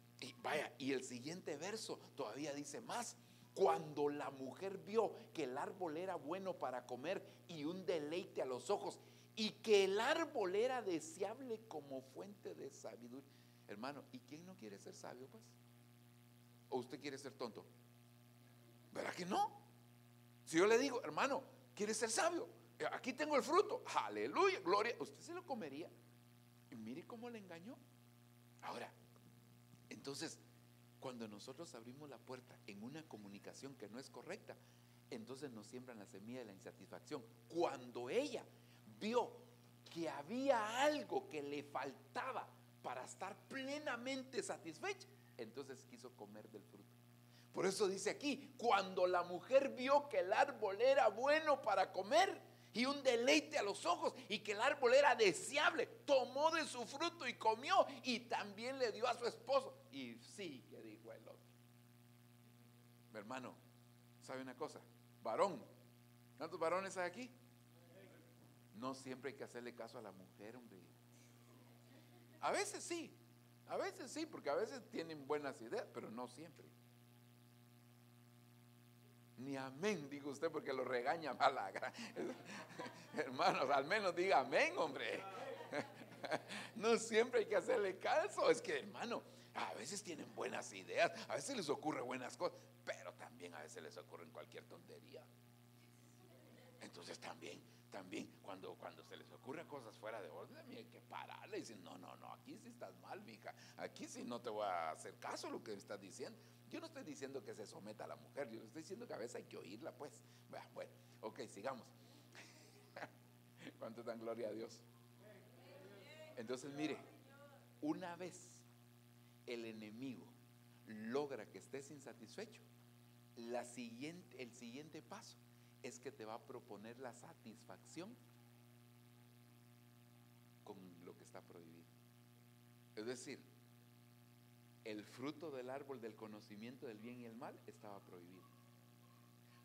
y el siguiente verso todavía dice más. Cuando la mujer vio que el árbol era bueno para comer y un deleite a los ojos, y que el árbol era deseable como fuente de sabiduría. Hermano, ¿y quién no quiere ser sabio, pues? ¿O usted quiere ser tonto? ¿Verdad que no? Si yo le digo, hermano, ¿quiere ser sabio? Aquí tengo el fruto, aleluya, gloria. ¿Usted se lo comería? Y mire cómo le engañó. Ahora, entonces, cuando nosotros abrimos la puerta en una comunicación que no es correcta, entonces nos siembran la semilla de la insatisfacción. Cuando ella vio que había algo que le faltaba para estar plenamente satisfecha, entonces quiso comer del fruto. Por eso dice aquí, cuando la mujer vio que el árbol era bueno para comer y un deleite a los ojos, y que el árbol era deseable, tomó de su fruto y comió, y también le dio a su esposo. Y sí, que dijo el otro. Mi hermano, ¿sabe una cosa? Varón, ¿cuántos varones hay aquí? No siempre hay que hacerle caso a la mujer, hombre. A veces sí, porque a veces tienen buenas ideas, pero no siempre. Ni amén, diga usted, porque lo regaña malagra. Hermanos, al menos diga amén, hombre. No siempre hay que hacerle caso. Es que, hermano, a veces tienen buenas ideas, a veces les ocurren buenas cosas, pero también a veces les ocurren cualquier tontería. Entonces también cuando se les ocurren cosas fuera de orden, hay que pararle y decir, no, aquí sí estás mal, mija, aquí sí no te voy a hacer caso a lo que me estás diciendo. Yo no estoy diciendo que se someta a la mujer, yo estoy diciendo que a veces hay que oírla, pues. Bueno, ok, sigamos. ¿Cuánto dan gloria a Dios? Entonces mire, una vez el enemigo logra que estés insatisfecho, el siguiente paso es que te va a proponer la satisfacción con lo que está prohibido. Es decir, el fruto del árbol del conocimiento del bien y el mal estaba prohibido,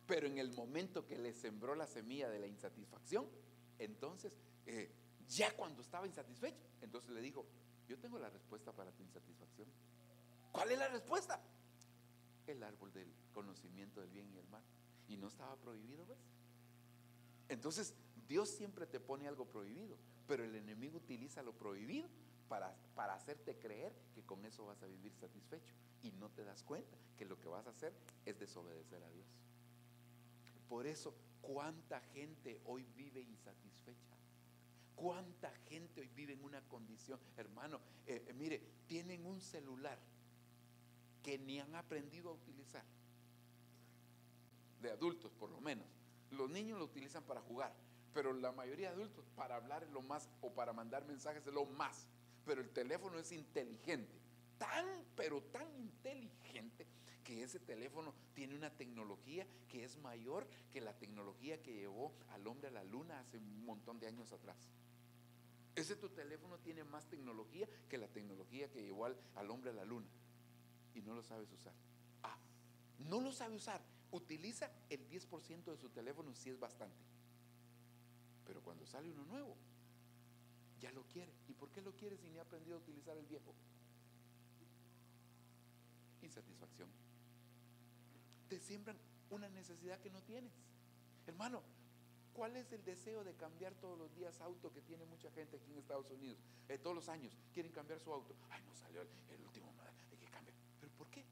pero en el momento que le sembró la semilla de la insatisfacción, entonces ya cuando estaba insatisfecho, entonces le dijo, yo tengo la respuesta para tu insatisfacción. ¿Cuál es la respuesta? El árbol del conocimiento del bien y el mal. Y no estaba prohibido, ¿ves? Entonces Dios siempre te pone algo prohibido, pero el enemigo utiliza lo prohibido para hacerte creer que con eso vas a vivir satisfecho, y no te das cuenta que lo que vas a hacer es desobedecer a Dios. Por eso, ¿cuánta gente hoy vive insatisfecha? ¿Cuánta gente hoy vive en una condición, hermano? Mire, tienen un celular que ni han aprendido a utilizar, de adultos por lo menos. Los niños lo utilizan para jugar, pero la mayoría de adultos para hablar es lo más, o para mandar mensajes es lo más. Pero el teléfono es inteligente, pero tan inteligente, que ese teléfono tiene una tecnología que es mayor que la tecnología que llevó al hombre a la luna hace un montón de años atrás. Ese tu teléfono tiene más tecnología que la tecnología que llevó al hombre a la luna, y no lo sabes usar. No lo sabe usar. Utiliza el 10% de su teléfono, si es bastante. Pero cuando sale uno nuevo, ya lo quiere. ¿Y por qué lo quiere si ni ha aprendido a utilizar el viejo? Insatisfacción. Te siembran una necesidad que no tienes. Hermano, ¿cuál es el deseo de cambiar todos los días auto que tiene mucha gente aquí en Estados Unidos? Todos los años quieren cambiar su auto. Ay, no salió el último modelo, hay que cambiar. ¿Pero por qué?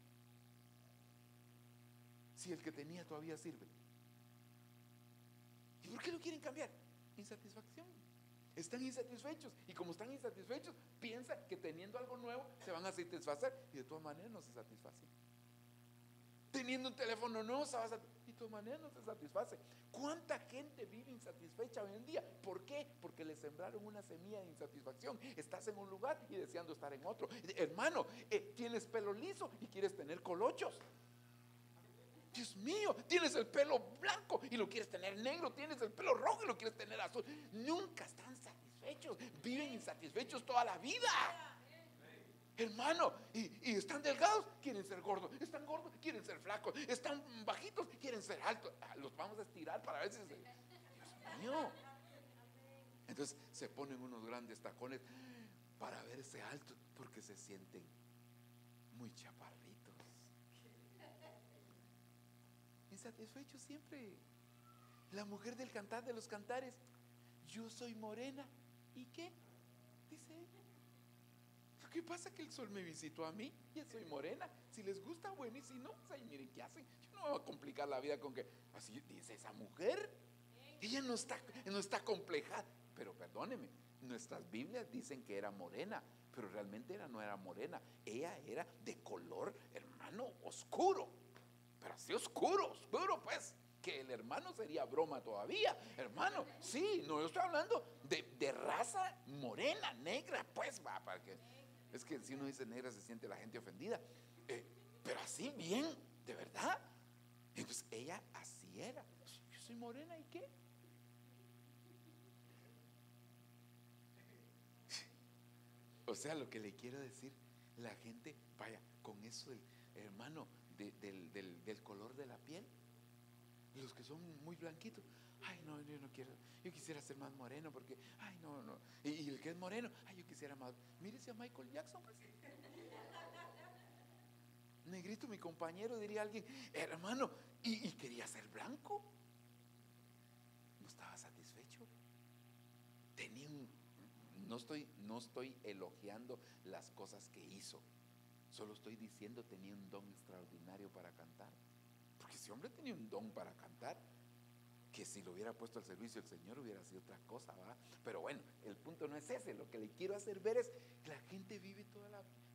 Si el que tenía todavía sirve. ¿Y por qué lo quieren cambiar? Insatisfacción. Están insatisfechos, y como están insatisfechos, piensan que teniendo algo nuevo se van a satisfacer, y de todas maneras no se satisfacen. Teniendo un teléfono nuevo se va a satisfacer, y de todas maneras no se satisface. ¿Cuánta gente vive insatisfecha hoy en día? ¿Por qué? Porque le sembraron una semilla de insatisfacción. Estás en un lugar y deseando estar en otro. Hermano, tienes pelo liso y quieres tener colochos. Dios mío, tienes el pelo blanco y lo quieres tener negro, tienes el pelo rojo y lo quieres tener azul. Nunca están satisfechos, viven insatisfechos toda la vida. Hermano, y están delgados, quieren ser gordos. Están gordos, quieren ser flacos. Están bajitos, quieren ser altos. Los vamos a estirar para ver si Dios mío. Entonces se ponen unos grandes tacones para verse altos, porque se sienten muy chaparritos. Insatisfechos siempre. La mujer del cantar de los cantares: yo soy morena. ¿Y qué? Dice ella. Lo que pasa es que el sol me visitó a mí, ya soy morena. Si les gusta, bueno, y si no, pues ahí miren qué hacen. Yo no me voy a complicar la vida con que así dice esa mujer. Ella no está complejada. Pero perdóneme, nuestras Biblias dicen que era morena, pero realmente no era morena. Ella era de color, hermano, oscuro. Pero así oscuro, pues, que el hermano sería broma todavía, hermano. Sí, no, yo estoy hablando de raza morena, negra, pues, va, para que, es que si uno dice negra se siente la gente ofendida, pero así bien, de verdad. Y pues ella así era. Yo soy morena, ¿y qué? O sea, lo que le quiero decir, la gente, vaya, con eso del hermano, del color de la piel, los que son muy blanquitos, ay no, yo no quiero, yo quisiera ser más moreno porque, ay no, y el que es moreno, ay yo quisiera más, mírese a Michael Jackson, pues. Negrito, mi compañero, diría alguien, hermano, y quería ser blanco, no estaba satisfecho, tenía no estoy elogiando las cosas que hizo. Solo estoy diciendo, tenía un don extraordinario para cantar. Porque ese hombre tenía un don para cantar, que si lo hubiera puesto al servicio del Señor hubiera sido otra cosa, ¿va? Pero bueno, el punto no es ese. Lo que le quiero hacer ver es que la gente vive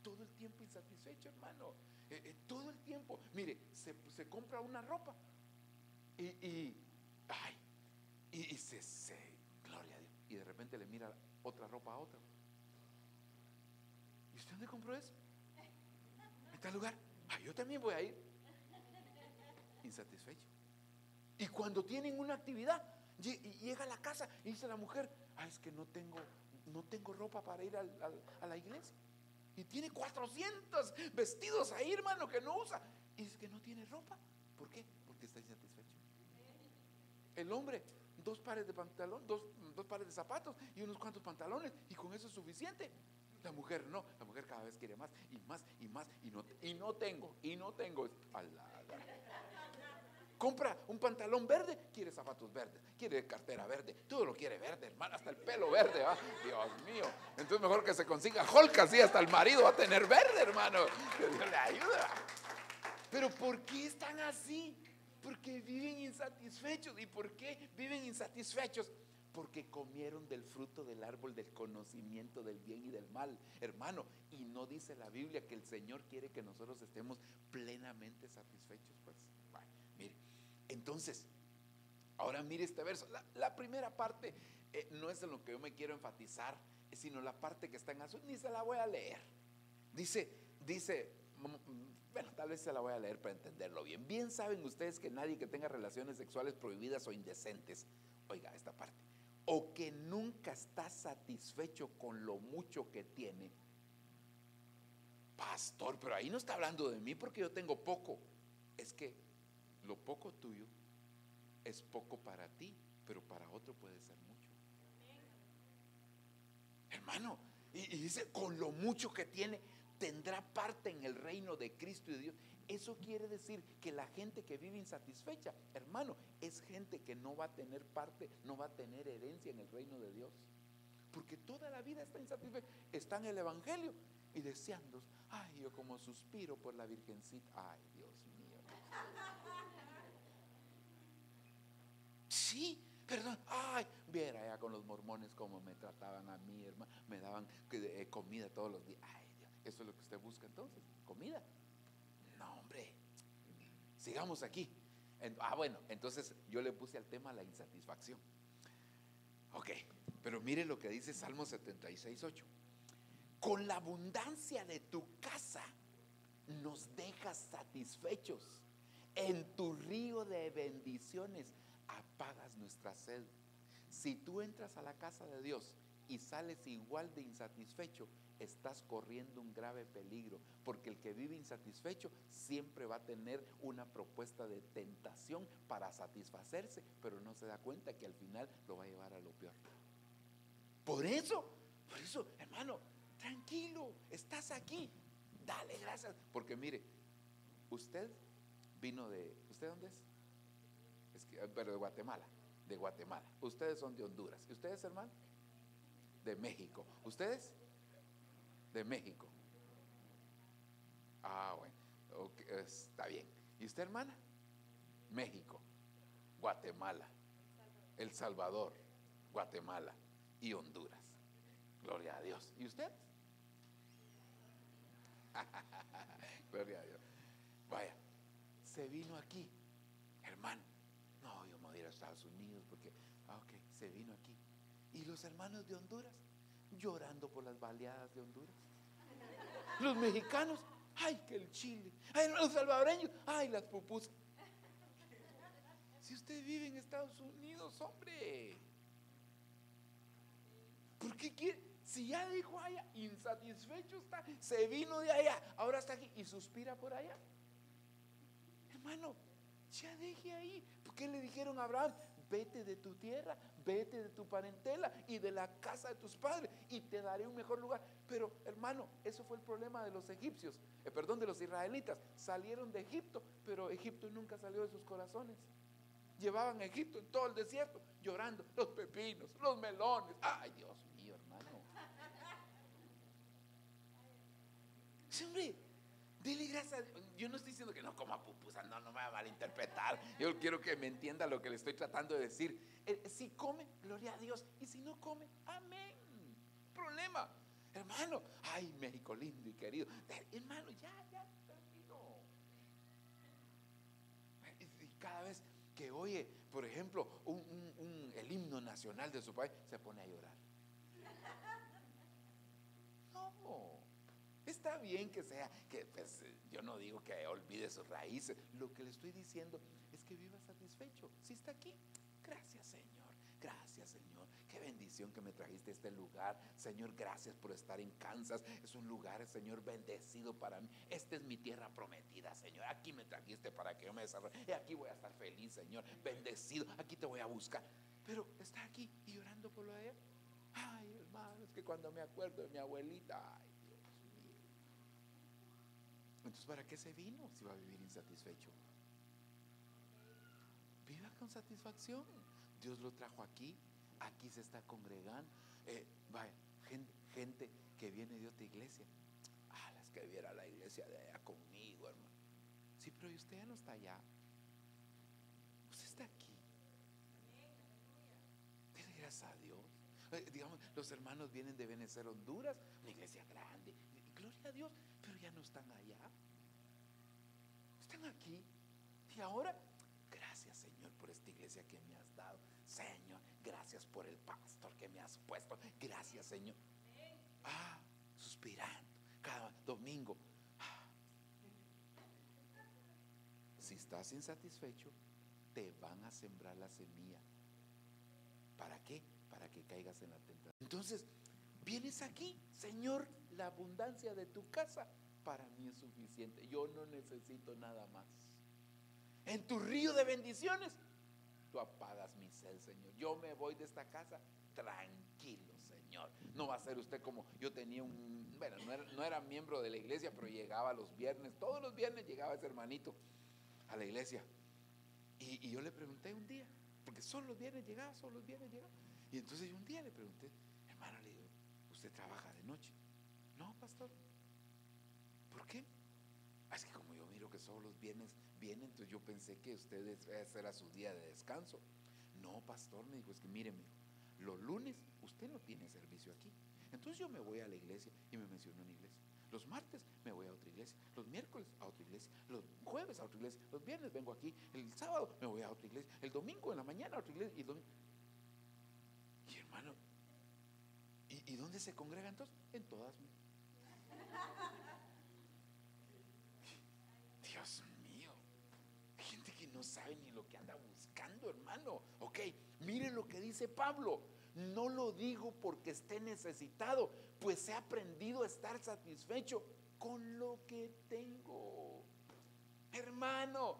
todo el tiempo insatisfecho, hermano. Todo el tiempo. Mire, se compra una ropa y gloria a Dios, y de repente le mira otra ropa a otra. ¿Y usted dónde compró eso? En tal lugar. Yo también voy a ir. Insatisfecho. Y cuando tienen una actividad, llega a la casa y dice la mujer: es que no tengo ropa para ir a la iglesia. Y tiene 400 vestidos ahí, hermano, que no usa. Y dice que no tiene ropa. ¿Por qué? Porque está insatisfecho. El hombre, 2 pares de pantalón, dos pares de zapatos y unos cuantos pantalones, y con eso es suficiente. La mujer no, la mujer cada vez quiere más y más y más, y no tengo. Compra un pantalón verde, quiere zapatos verdes, quiere cartera verde, todo lo quiere verde, hermano, hasta el pelo verde, ¿va? Dios mío. Entonces mejor que se consiga Hulk, así hasta el marido va a tener verde, hermano. Que Dios le ayuda. Pero ¿por qué están así? Porque viven insatisfechos. ¿Y por qué viven insatisfechos? Porque comieron del fruto del árbol del conocimiento del bien y del mal, hermano. Y no dice la Biblia que el Señor quiere que nosotros estemos plenamente satisfechos. Pues, bueno, mire, entonces, ahora mire este verso. La primera parte no es en lo que yo me quiero enfatizar, sino la parte que está en azul. Ni se la voy a leer. Dice Bueno, tal vez se la voy a leer para entenderlo bien. Bien saben ustedes que nadie que tenga relaciones sexuales prohibidas o indecentes, oiga esta parte, o que nunca está satisfecho con lo mucho que tiene. Pastor, pero ahí no está hablando de mí porque yo tengo poco. Es que lo poco tuyo es poco para ti, pero para otro puede ser mucho. Hermano, y dice, con lo mucho que tiene, tendrá parte en el reino de Cristo y de Dios. Eso quiere decir que la gente que vive insatisfecha, hermano, es gente que no va a tener parte, no va a tener herencia en el reino de Dios. Porque toda la vida está insatisfecha, está en el evangelio y deseando, ay, yo como suspiro por la virgencita, ay, Dios mío. Sí, perdón, ay, viera ya con los mormones cómo me trataban a mí, hermano, me daban comida todos los días. Ay, Dios, eso es lo que usted busca entonces, comida. No, hombre, sigamos aquí. Bueno, entonces yo le puse al tema la insatisfacción. Ok, pero mire lo que dice Salmo 76:8. Con la abundancia de tu casa nos dejas satisfechos. En tu río de bendiciones apagas nuestra sed. Si tú entras a la casa de Dios y sales igual de insatisfecho, estás corriendo un grave peligro, porque el que vive insatisfecho siempre va a tener una propuesta de tentación para satisfacerse, pero no se da cuenta que al final lo va a llevar a lo peor. Por eso, hermano, tranquilo, estás aquí, dale gracias, porque mire, usted vino ¿usted dónde es? Pero de Guatemala, ustedes son de Honduras, ¿y ustedes, hermano? De México, ¿ustedes? De México. Bueno, okay, está bien. ¿Y usted, hermana? México, Guatemala, El Salvador, Guatemala y Honduras. Gloria a Dios. ¿Y usted? Gloria a Dios. Vaya, se vino aquí, hermano. No, yo me voy a ir a Estados Unidos porque, ok, se vino aquí. ¿Y los hermanos de Honduras? Llorando por las baleadas de Honduras. Los mexicanos, ay, que el chile. Ay, los salvadoreños, ay, las pupusas. Si usted vive en Estados Unidos, hombre, ¿por qué quiere? Si ya dijo allá, insatisfecho está, se vino de allá, ahora está aquí y suspira por allá. Hermano, ya deje ahí. ¿Por qué le dijeron a Abraham? Vete de tu tierra, vete de tu parentela y de la casa de tus padres y te daré un mejor lugar. Pero hermano, eso fue el problema de los egipcios, de los israelitas. Salieron de Egipto, pero Egipto nunca salió de sus corazones. Llevaban a Egipto en todo el desierto, llorando, los pepinos, los melones. Ay, Dios mío, hermano. Sí, hombre, dile gracias. Yo no estoy diciendo que no coma pupusas, no me va a malinterpretar. Yo quiero que me entienda lo que le estoy tratando de decir. Si come, gloria a Dios. Y si no come, amén. Problema, hermano. Ay, México lindo y querido. Hermano, ya, tranquilo. Y cada vez que oye, por ejemplo, el himno nacional de su país, se pone a llorar. No. Está bien que sea, que pues yo no digo que olvide sus raíces. Lo que le estoy diciendo es que viva satisfecho. Si está aquí, gracias Señor, gracias Señor. Qué bendición que me trajiste a este lugar. Señor, gracias por estar en Kansas. Es un lugar, Señor, bendecido para mí. Esta es mi tierra prometida, Señor. Aquí me trajiste para que yo me desarrolle. Y aquí voy a estar feliz, Señor. Bendecido, aquí te voy a buscar. Pero está aquí y llorando por lo de allá. Ay, hermano, es que cuando me acuerdo de mi abuelita, ay, entonces, ¿para qué se vino si va a vivir insatisfecho? Viva con satisfacción. Dios lo trajo aquí se está congregando. Vaya, gente que viene de otra iglesia. Las que viera la iglesia de allá conmigo, hermano. Sí, pero usted ya no está allá. Usted está aquí. Dele gracias a Dios. Digamos, los hermanos vienen de Venecer, Honduras, una iglesia grande. Gloria a Dios, pero ya no están allá. Están aquí. Y ahora, gracias Señor por esta iglesia que me has dado. Señor, gracias por el pastor que me has puesto. Gracias Señor. Suspirando cada domingo. estás insatisfecho, te van a sembrar la semilla. ¿Para qué? Para que caigas en la tentación. Entonces, vienes aquí, Señor, la abundancia de tu casa para mí es suficiente. Yo no necesito nada más. En tu río de bendiciones, tú apagas mi sed, Señor. Yo me voy de esta casa tranquilo, Señor. No va a ser usted como yo tenía bueno, no era miembro de la iglesia, pero llegaba los viernes, todos los viernes llegaba ese hermanito a la iglesia. Y yo le pregunté un día, porque solo los viernes llegaba, solo los viernes llegaba. Y entonces yo un día le pregunté, hermano, le digo, ¿usted trabaja de noche? No, pastor. ¿Por qué? Es que como yo miro que solo los viernes vienen, entonces yo pensé que ustedes era su día de descanso. No, pastor, me dijo, es que míreme, los lunes usted no tiene servicio aquí. Entonces yo me voy a la iglesia y me mencionó una iglesia. Los martes me voy a otra iglesia, los miércoles a otra iglesia, los jueves a otra iglesia, los viernes vengo aquí, el sábado me voy a otra iglesia, el domingo en la mañana a otra iglesia y el domingo. Y hermano, ¿y dónde se congrega entonces? En todas. Dios mío, gente que no sabe ni lo que anda buscando, hermano. Ok, miren lo que dice Pablo. No lo digo porque esté necesitado, pues he aprendido a estar satisfecho con lo que tengo. Hermano,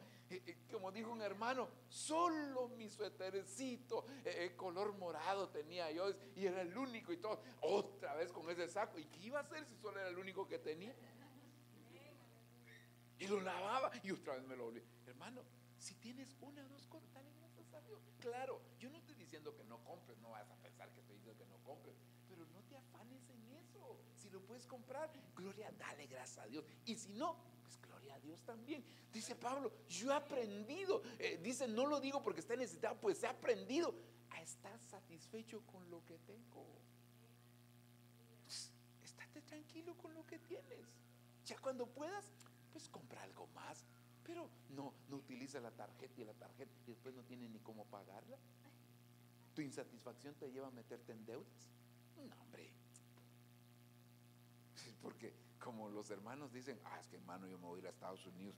como dijo un hermano, solo mi suétercito color morado tenía yo y era el único y todo. Otra vez con ese saco. ¿Y qué iba a hacer si solo era el único que tenía? Y lo lavaba y otra vez me lo volví. Hermano, si tienes una o dos cosas, dale gracias a Dios. Claro, yo no estoy diciendo que no compres, no vas a pensar que estoy diciendo que no compres, pero no te afanes en eso. Si lo puedes comprar, gloria, dale gracias a Dios. Y si no, pues gloria a Dios también. Dice Pablo, yo he aprendido, dice, no lo digo porque esté necesitado, pues he aprendido a estar satisfecho con lo que tengo. Pues, estate tranquilo con lo que tienes. Ya cuando puedas, pues compra algo más, pero no utiliza la tarjeta y después no tiene ni cómo pagarla. Tu insatisfacción te lleva a meterte en deudas. No, hombre, porque como los hermanos dicen, es que hermano, yo me voy a ir a Estados Unidos,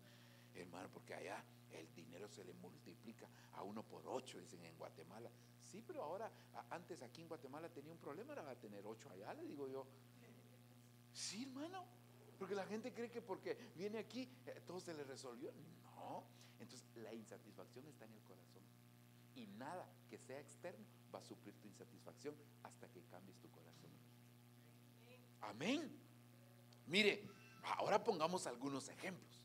hermano, porque allá el dinero se le multiplica a 1 por 8, dicen en Guatemala. Sí, pero ahora, antes aquí en Guatemala tenía un problema, ahora va a tener 8 allá, le digo yo. Sí, hermano, porque la gente cree que porque viene aquí todo se le resolvió. No, entonces la insatisfacción está en el corazón y nada que sea externo va a suplir tu insatisfacción hasta que cambies tu corazón. Amén. Mire, ahora pongamos algunos ejemplos.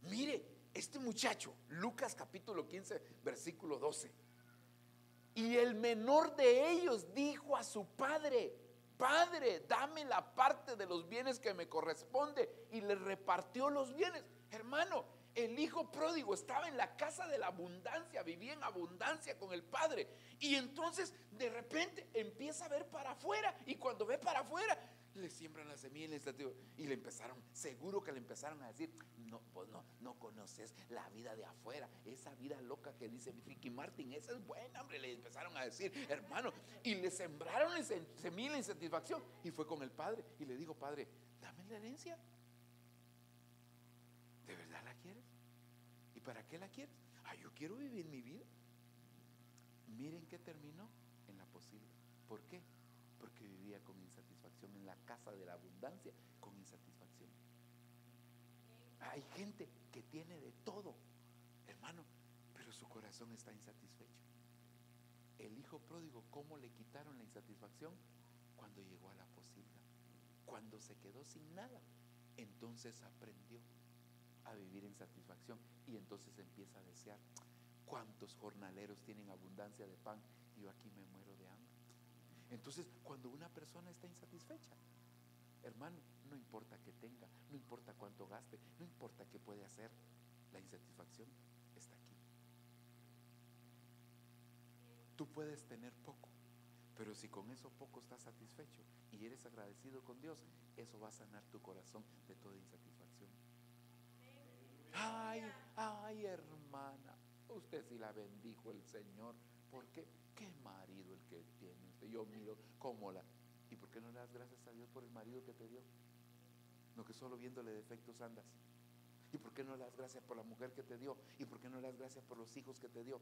Mire, este muchacho, Lucas capítulo 15, versículo 12. Y el menor de ellos dijo a su padre: Padre, dame la parte de los bienes que me corresponde. Y le repartió los bienes. Hermano, el hijo pródigo estaba en la casa de la abundancia, vivía en abundancia con el padre. Y entonces de repente empieza a ver para afuera. Y cuando ve para afuera, le siembran la semilla y le empezaron, seguro que le empezaron a decir: no, vos no conoces la vida de afuera, esa vida loca que dice Ricky Martin, esa es buena, hombre. Le empezaron a decir, hermano, y le sembraron la semilla la insatisfacción. Y fue con el padre y le dijo: Padre, dame la herencia. ¿De verdad la quieres? ¿Y para qué la quieres? Yo quiero vivir mi vida. Miren qué terminó en la posible. ¿Por qué? Porque vivía con insatisfacción en la casa de la abundancia, con insatisfacción. Hay gente que tiene de todo, hermano, pero su corazón está insatisfecho. El hijo pródigo, ¿cómo le quitaron la insatisfacción? Cuando llegó a la posibilidad, cuando se quedó sin nada, entonces aprendió a vivir en satisfacción y entonces empieza a desear. ¿Cuántos jornaleros tienen abundancia de pan y yo aquí me muero de hambre? Entonces, cuando una persona está insatisfecha, hermano, no importa que tenga, no importa cuánto gaste, no importa qué puede hacer, la insatisfacción está aquí. Tú puedes tener poco, pero si con eso poco estás satisfecho y eres agradecido con Dios, eso va a sanar tu corazón de toda insatisfacción. Ay, hermana, usted sí la bendijo el Señor. ¿Por qué? Qué marido el que tiene usted. Yo miro cómo la... ¿Y por qué no le das gracias a Dios por el marido que te dio? No, que solo viéndole defectos andas. ¿Y por qué no le das gracias por la mujer que te dio? ¿Y por qué no le das gracias por los hijos que te dio?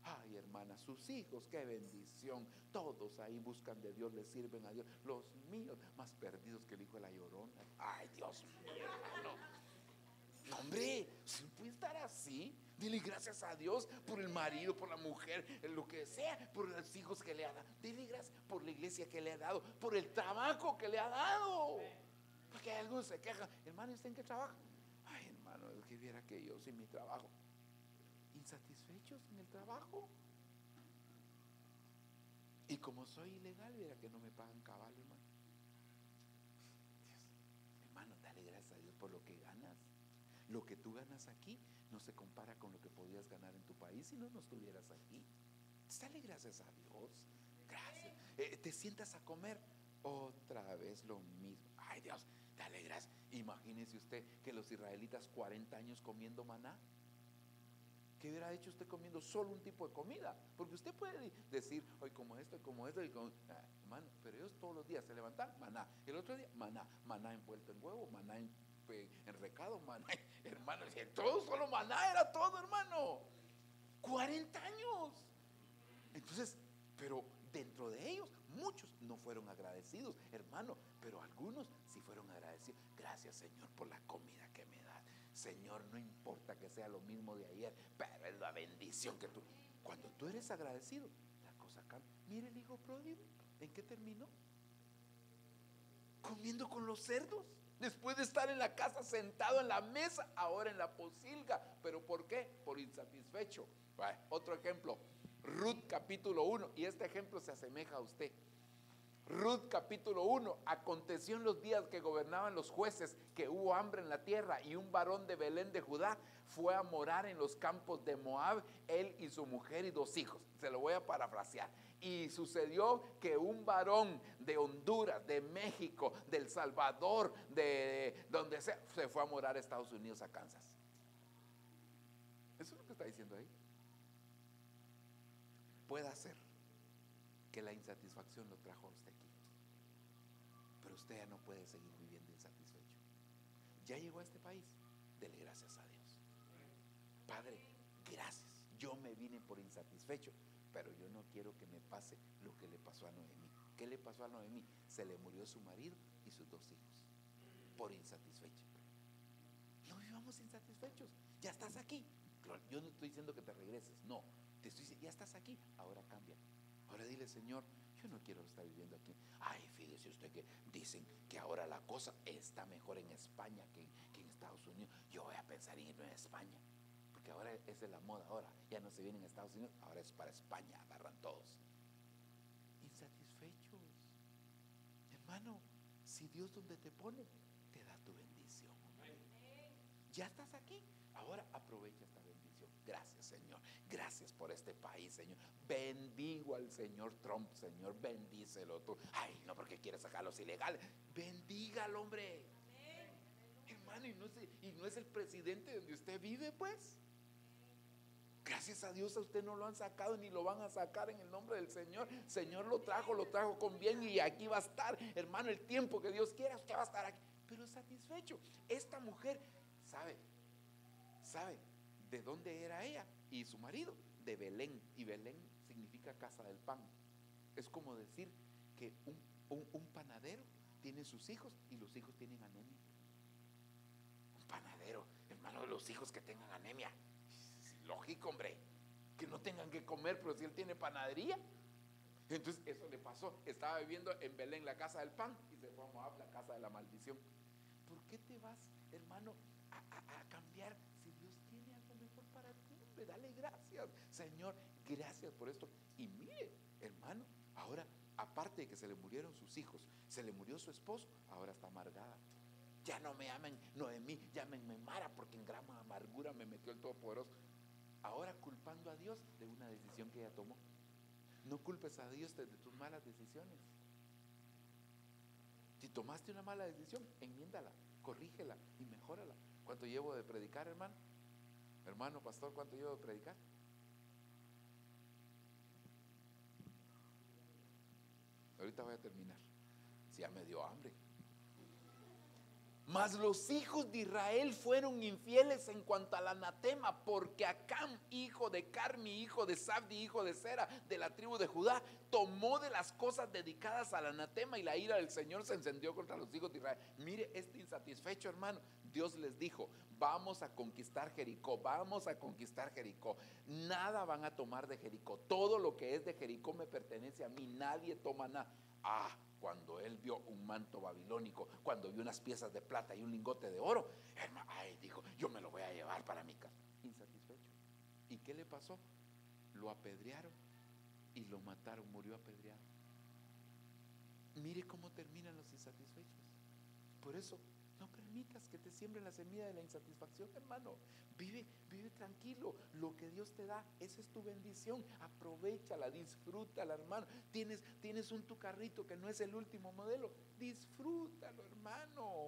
Ay, hermana, sus hijos, qué bendición. Todos ahí buscan de Dios, le sirven a Dios. Los míos, más perdidos que el hijo de la llorona. Ay, Dios mío, hermano. No, hombre, si no puede estar así. Dile gracias a Dios por el marido, por la mujer, lo que sea, por los hijos que le ha dado. Dile gracias por la iglesia que le ha dado, por el trabajo que le ha dado. Porque algunos se quejan, hermano, ¿y usted en qué trabaja? Ay, hermano, es que viera que yo sin mi trabajo. Insatisfechos en el trabajo. Y como soy ilegal, viera que no me pagan cabal, hermano. Dios, hermano, dale gracias a Dios por lo que ganas. Lo que tú ganas aquí no se compara con lo que podías ganar en tu país si no estuvieras aquí. Dale gracias a Dios. Gracias. Te sientas a comer, otra vez lo mismo. Ay, Dios, dale gracias. Imagínese usted que los israelitas 40 años comiendo maná. ¿Qué hubiera hecho usted comiendo solo un tipo de comida? Porque usted puede decir, hoy como esto, y como, hermano, pero ellos todos los días se levantan, maná. El otro día, maná, maná envuelto en huevo, maná en recado, maná, hermano, todo solo maná era todo, hermano. 40 años. Entonces, pero dentro de ellos, muchos no fueron agradecidos, hermano, pero algunos sí fueron agradecidos. Gracias, Señor, por la comida que me das. Señor, no importa que sea lo mismo de ayer, pero es la bendición que tú. Cuando tú eres agradecido, la cosa cambia. Mire el hijo pródigo, ¿en qué terminó? Comiendo con los cerdos. Después de estar en la casa sentado en la mesa, ahora en la pocilga. ¿Pero por qué? Por insatisfecho. Bueno, otro ejemplo, Ruth capítulo 1, y este ejemplo se asemeja a usted. Ruth capítulo 1, aconteció en los días que gobernaban los jueces que hubo hambre en la tierra, y un varón de Belén de Judá fue a morar en los campos de Moab, él y su mujer y 2 hijos. Se lo voy a parafrasear. Y sucedió que un varón de Honduras, de México, de El Salvador, de donde sea, se fue a morar a Estados Unidos, a Kansas. Eso es lo que está diciendo ahí. Puede ser que la insatisfacción lo trajo a usted aquí, pero usted ya no puede seguir viviendo insatisfecho. Ya llegó a este país, dele gracias a Dios. Padre, gracias. Yo me vine por insatisfecho, pero yo no quiero que me pase lo que le pasó a Noemí. ¿Qué le pasó a Noemí? Se le murió su marido y sus 2 hijos por insatisfecho. No vivamos insatisfechos. Ya estás aquí. Yo no estoy diciendo que te regreses, no. Te estoy diciendo, ya estás aquí, ahora cambia. Ahora dile, Señor, yo no quiero estar viviendo aquí. Ay, fíjese usted que dicen que ahora la cosa está mejor en España que en Estados Unidos. Yo voy a pensar en irme a España, porque ahora es de la moda. Ahora ya no se viene en Estados Unidos, ahora es para España, agarran todos. Insatisfechos. Hermano, si Dios donde te pone, te da tu bendición. Ya estás aquí, ahora aprovecha esta bendición. Gracias, Señor. Gracias por este país, Señor. Bendigo al señor Trump, Señor. Bendícelo tú. Ay, no, porque quieres sacar los ilegales. Bendiga al hombre. Hermano, y no es el presidente donde usted vive, pues. Gracias a Dios a usted no lo han sacado ni lo van a sacar en el nombre del Señor. Señor lo trajo con bien y aquí va a estar, hermano, el tiempo que Dios quiera, usted va a estar aquí. Pero satisfecho. Esta mujer, ¿sabe de dónde era ella y su marido? De Belén. Y Belén significa casa del pan. Es como decir que un panadero tiene sus hijos y los hijos tienen anemia. Un panadero, hermano, los hijos que tengan anemia, lógico, hombre, que no tengan que comer, pero si él tiene panadería. Entonces eso le pasó. Estaba viviendo en Belén, la casa del pan, y se fue a Moab, la casa de la maldición. ¿Por qué te vas, hermano, a cambiar si Dios tiene algo mejor para ti? Hombre, dale gracias, Señor, gracias por esto. Y mire, hermano, ahora, aparte de que se le murieron sus hijos, se le murió su esposo, ahora está amargada. Ya no me llamen Noemí, llámenme Mara, porque en gran amargura me metió el Todopoderoso. Ahora culpando a Dios de una decisión que ella tomó. No culpes a Dios de tus malas decisiones. Si tomaste una mala decisión, enmiéndala, corrígela y mejórala. ¿Cuánto llevo de predicar, hermano? Hermano pastor, ¿cuánto llevo de predicar? Ahorita voy a terminar. Si ya me dio hambre. Mas los hijos de Israel fueron infieles en cuanto al anatema, porque Acán, hijo de Carmi, hijo de Sabdi, hijo de Sera, de la tribu de Judá, tomó de las cosas dedicadas al anatema, y la ira del Señor se encendió contra los hijos de Israel. Mire este insatisfecho, hermano. Dios les dijo: vamos a conquistar Jericó, vamos a conquistar Jericó. Nada van a tomar de Jericó. Todo lo que es de Jericó me pertenece a mí. Nadie toma nada. Cuando él vio un manto babilónico, cuando vio unas piezas de plata y un lingote de oro, hermano, dijo: yo me lo voy a llevar para mi casa. Insatisfecho. ¿Y qué le pasó? Lo apedrearon y lo mataron, murió apedreado. Mire cómo terminan los insatisfechos. Por eso, no permitas que te siembren la semilla de la insatisfacción, hermano. Vive tranquilo. Lo que Dios te da, esa es tu bendición. Aprovechala, disfrútala, hermano. Tienes un tu carrito que no es el último modelo. Disfrútalo, hermano.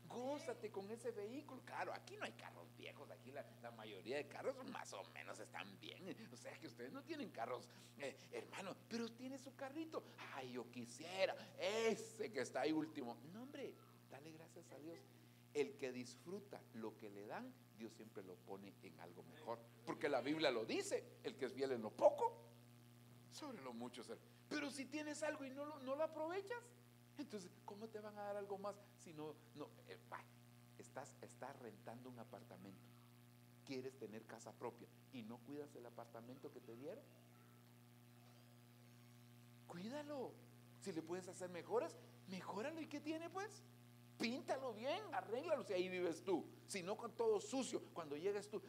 Gózate con ese vehículo. Claro, aquí no hay carros viejos. Aquí la mayoría de carros más o menos están bien. O sea que ustedes no tienen carros, hermano, pero tiene su carrito. Yo quisiera ese que está ahí último. No, hombre, dale gracias a Dios. El que disfruta lo que le dan, Dios siempre lo pone en algo mejor, porque la Biblia lo dice: el que es fiel en lo poco, sobre lo mucho será. Pero si tienes algo y no lo aprovechas, entonces ¿cómo te van a dar algo más? Si estás rentando un apartamento, quieres tener casa propia y no cuidas el apartamento que te dieron. Cuídalo. Si le puedes hacer mejoras, mejóralo. ¿Y qué tiene pues? Píntalo bien, arréglalo si ahí vives tú. Si no, con todo sucio, cuando llegues tú,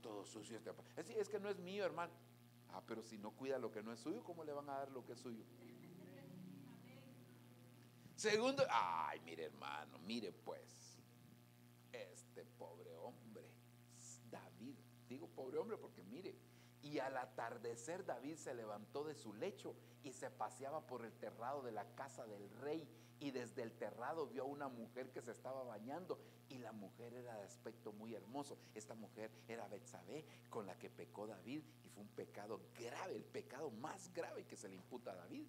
todo sucio es que no es mío, hermano. Pero si no cuida lo que no es suyo, ¿cómo le van a dar lo que es suyo? Segundo, mire, hermano, mire pues, este pobre hombre David, digo pobre hombre porque mire: y al atardecer David se levantó de su lecho y se paseaba por el terrado de la casa del rey, y desde el terrado vio a una mujer que se estaba bañando, y la mujer era de aspecto muy hermoso. Esta mujer era Betsabé, con la que pecó David, y fue un pecado grave, el pecado más grave que se le imputa a David.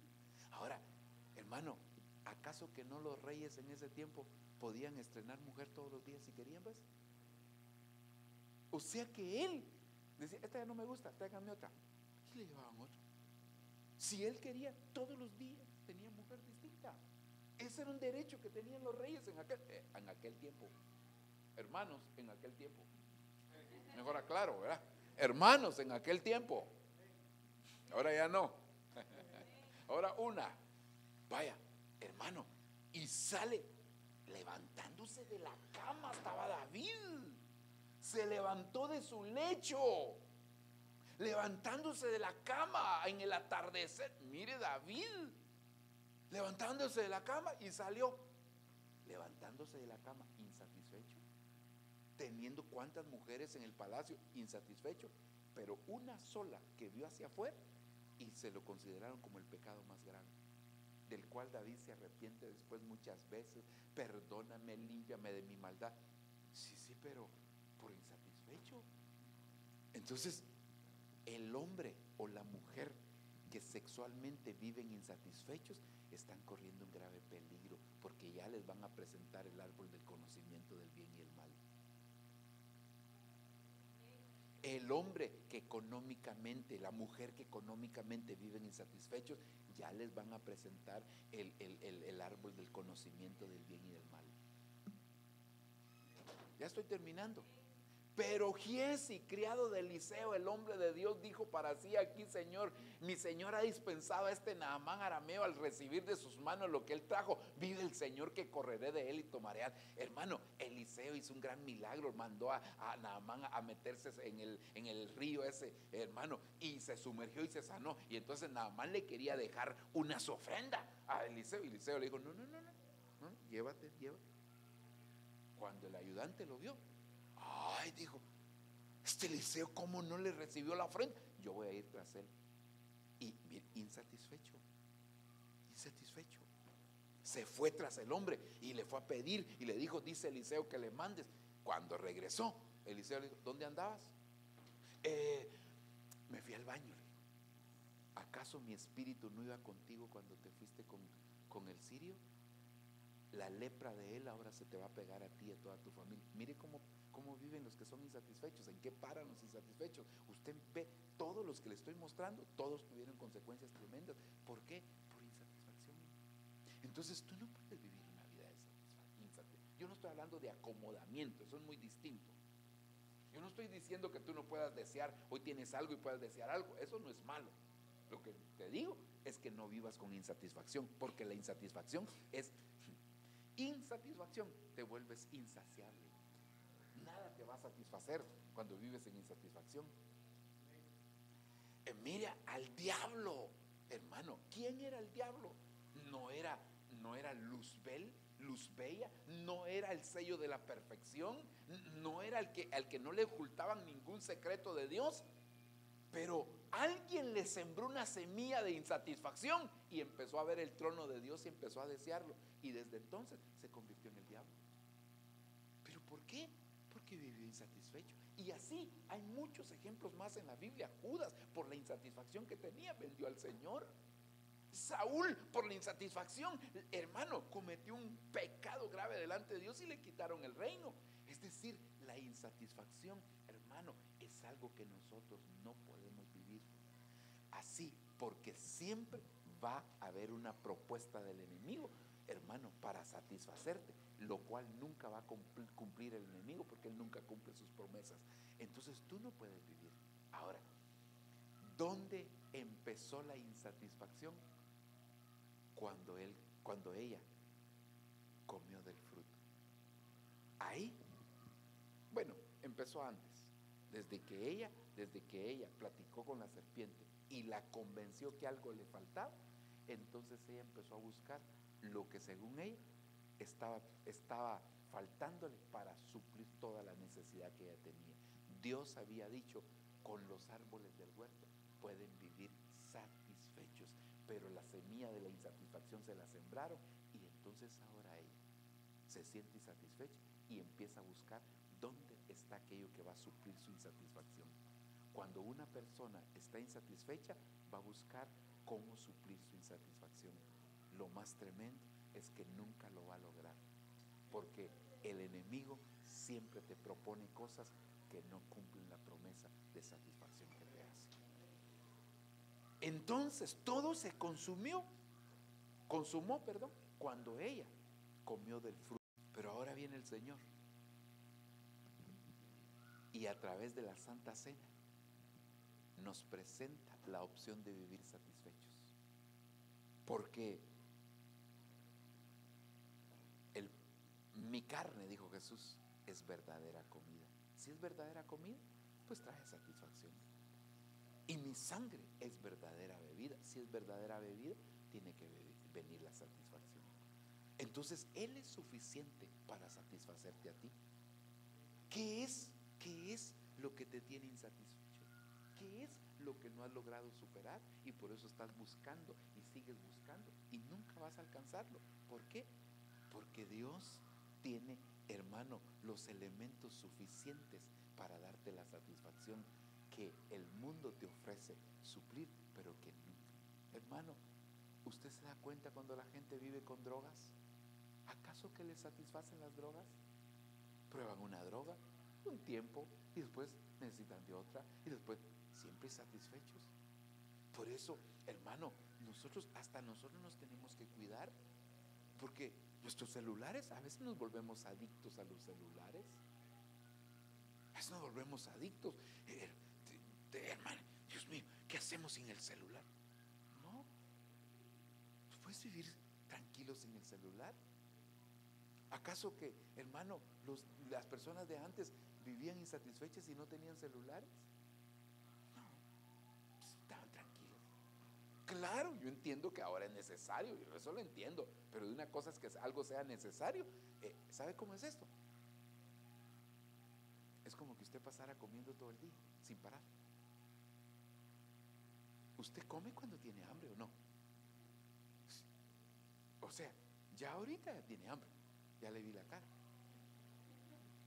Ahora, hermano, ¿acaso que no los reyes en ese tiempo podían estrenar mujer todos los días si querían, pues? O sea que él decía: esta ya no me gusta, tráiganme otra, y le llevaban otra. Si él quería, todos los días tenía mujer distinta. Ese era un derecho que tenían los reyes en aquel tiempo. Hermanos, en aquel tiempo. Mejor aclaro, ¿verdad? Hermanos, en aquel tiempo. Ahora ya no. Ahora una. Vaya, hermano, y sale levantándose de la cama. Estaba David. Se levantó de su lecho, levantándose de la cama en el atardecer. Mire, David levantándose de la cama, y salió levantándose de la cama insatisfecho, teniendo cuantas mujeres en el palacio, insatisfecho, pero una sola que vio hacia afuera, y se lo consideraron como el pecado más grave, del cual David se arrepiente después muchas veces: perdóname, límpiame de mi maldad. Sí, pero por insatisfecho. Entonces, el hombre o la mujer que sexualmente viven insatisfechos están corriendo un grave peligro, porque ya les van a presentar el árbol del conocimiento del bien y el mal. El hombre que económicamente, la mujer que económicamente viven insatisfechos, ya les van a presentar el árbol del conocimiento del bien y del mal. Ya estoy terminando. Pero Giezi, criado de Eliseo, el hombre de Dios, dijo para sí: aquí, Señor, mi Señor ha dispensado a este Naamán arameo al recibir de sus manos lo que él trajo. Vive el Señor que correré de él y tomaré a... Hermano, Eliseo hizo un gran milagro. Mandó a Naamán a meterse en el río ese, hermano, y se sumergió y se sanó. Y entonces Naamán le quería dejar unas ofrendas a Eliseo, y Eliseo le dijo: no, llévate. Cuando el ayudante lo vio, dijo: este Eliseo, ¿cómo no le recibió la ofrenda? Yo voy a ir tras él. Y insatisfecho, se fue tras el hombre y le fue a pedir, y le dijo: dice Eliseo que le mandes. Cuando regresó, Eliseo le dijo: ¿dónde andabas? Me fui al baño. ¿Acaso mi espíritu no iba contigo cuando te fuiste con el sirio? la lepra de él ahora se te va a pegar a ti y a toda tu familia. Mire cómo viven los que son insatisfechos, en qué paran los insatisfechos. Usted ve, todos los que le estoy mostrando, todos tuvieron consecuencias tremendas. ¿Por qué? Por insatisfacción. Entonces tú no puedes vivir una vida de insatisfacción. Yo no estoy hablando de acomodamiento, eso es muy distinto. Yo no estoy diciendo que tú no puedas desear, hoy tienes algo y puedas desear algo, eso no es malo. Lo que te digo es que no vivas con insatisfacción, porque la insatisfacción es insatisfacción, te vuelves insaciable. Nada te va a satisfacer cuando vives en insatisfacción. Mira al diablo, hermano. ¿Quién era el diablo? No era Luzbel, Luzbella, no era el sello de la perfección, no era al que no le ocultaban ningún secreto de Dios. Pero alguien le sembró una semilla de insatisfacción y empezó a ver el trono de Dios y empezó a desearlo. Y desde entonces se convirtió en el diablo. ¿Pero por qué? Porque vivió insatisfecho. Y así hay muchos ejemplos más en la Biblia. Judas, por la insatisfacción que tenía, vendió al Señor. Saúl, por la insatisfacción, hermano, cometió un pecado grave delante de Dios y le quitaron el reino. Es decir, la insatisfacción, hermano, es algo que nosotros no podemos vivir así, porque siempre va a haber una propuesta del enemigo, hermano, para satisfacerte, lo cual nunca va a cumplir el enemigo, porque él nunca cumple sus promesas. Entonces tú no puedes vivir. Ahora, ¿dónde empezó la insatisfacción? Cuando ella comió del fruto. Ahí, bueno, empezó antes. Desde que ella platicó con la serpiente y la convenció que algo le faltaba, entonces ella empezó a buscar lo que según ella estaba faltándole para suplir toda la necesidad que ella tenía. Dios había dicho, con los árboles del huerto pueden vivir satisfechos, pero la semilla de la insatisfacción se la sembraron y entonces ahora ella se siente insatisfecha y empieza a buscar dónde está aquello que va a suplir su insatisfacción. Cuando una persona está insatisfecha, va a buscar cómo suplir su insatisfacción. Lo más tremendo es que nunca lo va a lograr, porque el enemigo siempre te propone cosas que no cumplen la promesa de satisfacción que te hace. Entonces todo se consumó, cuando ella comió del fruto. Pero ahora viene el Señor y a través de la Santa Cena nos presenta la opción de vivir satisfechos, porque mi carne, dijo Jesús, es verdadera comida. Si es verdadera comida, pues trae satisfacción. Y mi sangre es verdadera bebida. Si es verdadera bebida, tiene que venir la satisfacción. Entonces Él es suficiente para satisfacerte a ti. ¿Qué es lo que te tiene insatisfecho? ¿Qué es lo que no has logrado superar? Y por eso estás buscando y sigues buscando y nunca vas a alcanzarlo. ¿Por qué? Porque Dios tiene, hermano, los elementos suficientes para darte la satisfacción que el mundo te ofrece suplir, pero que nunca. Hermano, ¿usted se da cuenta cuando la gente vive con drogas? ¿Acaso que les satisfacen las drogas? Prueban una droga un tiempo y después necesitan de otra y después siempre satisfechos. Por eso, hermano, nosotros nos tenemos que cuidar, porque nuestros celulares, a veces nos volvemos adictos a los celulares. A veces nos volvemos adictos. Hermano, Dios mío, ¿qué hacemos sin el celular? No, puedes vivir tranquilo sin el celular. ¿Acaso que, hermano, las personas de antes vivían insatisfechas y no tenían celulares? No, estaban tranquilos. Claro, yo entiendo que ahora es necesario, yo eso lo entiendo, pero de una cosa es que algo sea necesario. ¿Sabe cómo es esto? Es como que usted pasara comiendo todo el día, sin parar. ¿Usted come cuando tiene hambre o no? O sea, ya ahorita tiene hambre, ya le vi la cara.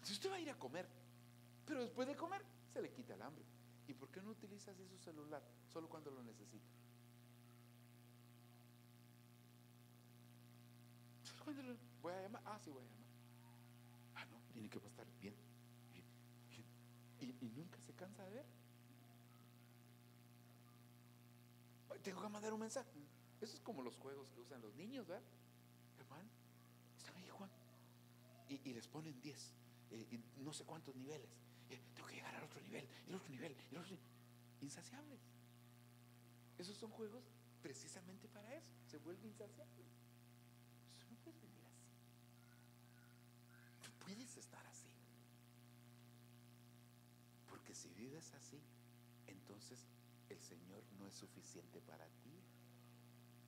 Si usted va a ir a comer, pero después de comer se le quita el hambre. ¿Y por qué no utiliza así su celular solo cuando lo necesita? Solo cuando lo voy a llamar. Ah, sí, voy a llamar. Ah, no, tiene que estar bien, bien, bien. Y nunca se cansa de ver. Tengo que mandar un mensaje. Eso es como los juegos que usan los niños, ¿verdad? Hermano, están ahí jugando y les ponen 10 y no sé cuántos niveles. Tengo que llegar al otro nivel, el otro nivel, el otro nivel. Insaciables. Esos son juegos precisamente para eso. Se vuelve insaciable. No puedes vivir así. No puedes estar así. Porque si vives así, entonces el Señor no es suficiente para ti.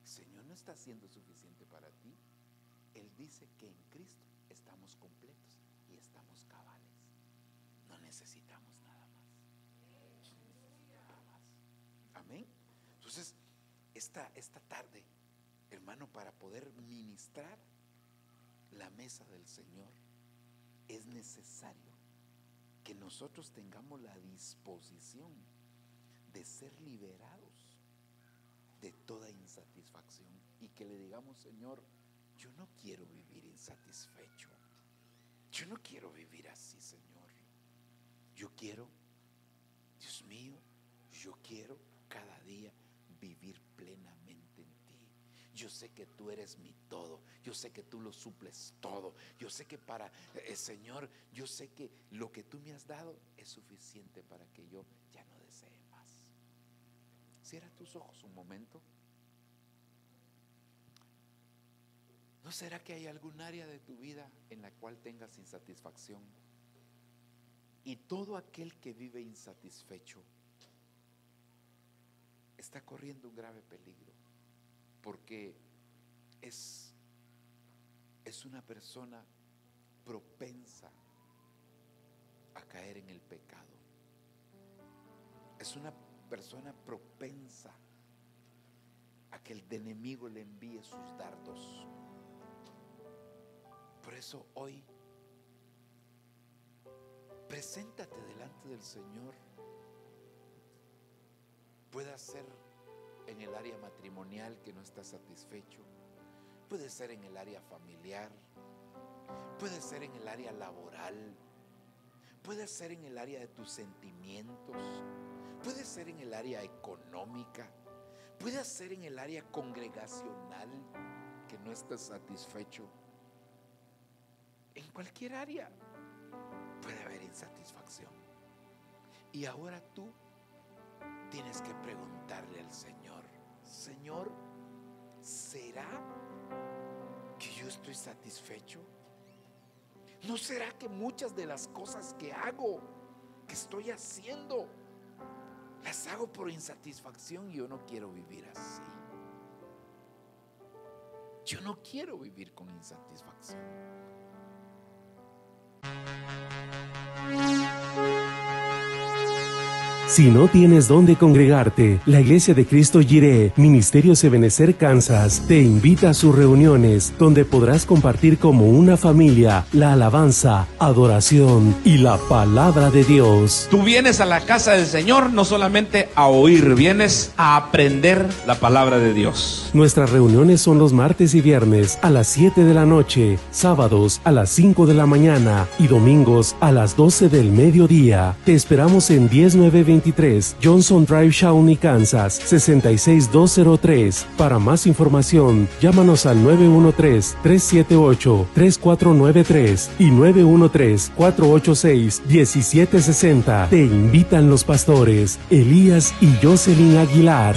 El Señor no está siendo suficiente para ti. Él dice que en Cristo estamos completos y estamos cabales. No necesitamos nada más. Nada más. Amén. Entonces, esta tarde, hermano, para poder ministrar la mesa del Señor, es necesario que nosotros tengamos la disposición de ser liberados de toda insatisfacción y que le digamos: Señor, yo no quiero vivir insatisfecho. Yo no quiero vivir así, Señor. Yo quiero, Dios mío, yo quiero cada día vivir plenamente en ti. Yo sé que tú eres mi todo. Yo sé que tú lo suples todo. Yo sé que para Señor, yo sé que lo que tú me has dado es suficiente para que yo ya no desee más. Cierra tus ojos un momento. ¿No será que hay algún área de tu vida en la cual tengas insatisfacción? Y todo aquel que vive insatisfecho está corriendo un grave peligro, porque es una persona propensa a caer en el pecado. Es una persona propensa a que el enemigo le envíe sus dardos. Por eso hoy preséntate delante del Señor. Puede ser en el área matrimonial que no estás satisfecho, puede ser en el área familiar, puede ser en el área laboral, puede ser en el área de tus sentimientos, puede ser en el área económica, puede ser en el área congregacional que no estás satisfecho. En cualquier área puede haber insatisfacción. Y ahora tú tienes que preguntarle al Señor: Señor, ¿será que yo estoy satisfecho? ¿No será que muchas de las cosas que hago, que estoy haciendo, las hago por insatisfacción? Yo no quiero vivir así. Yo no quiero vivir con insatisfacción. Si no tienes dónde congregarte, la Iglesia de Cristo Jireh, Ministerios Ebenecer Kansas, te invita a sus reuniones, donde podrás compartir como una familia la alabanza, adoración y la palabra de Dios. Tú vienes a la casa del Señor no solamente a oír, vienes a aprender la palabra de Dios. Nuestras reuniones son los martes y viernes a las 7 de la noche, sábados a las 5 de la mañana y domingos a las 12 del mediodía. Te esperamos en 10923 Johnson Drive, Shawnee, Kansas 66203. Para más información, llámanos al 913-378-3493 y 913-486-1760. Te invitan los pastores Elías y Jocelyn Aguilar.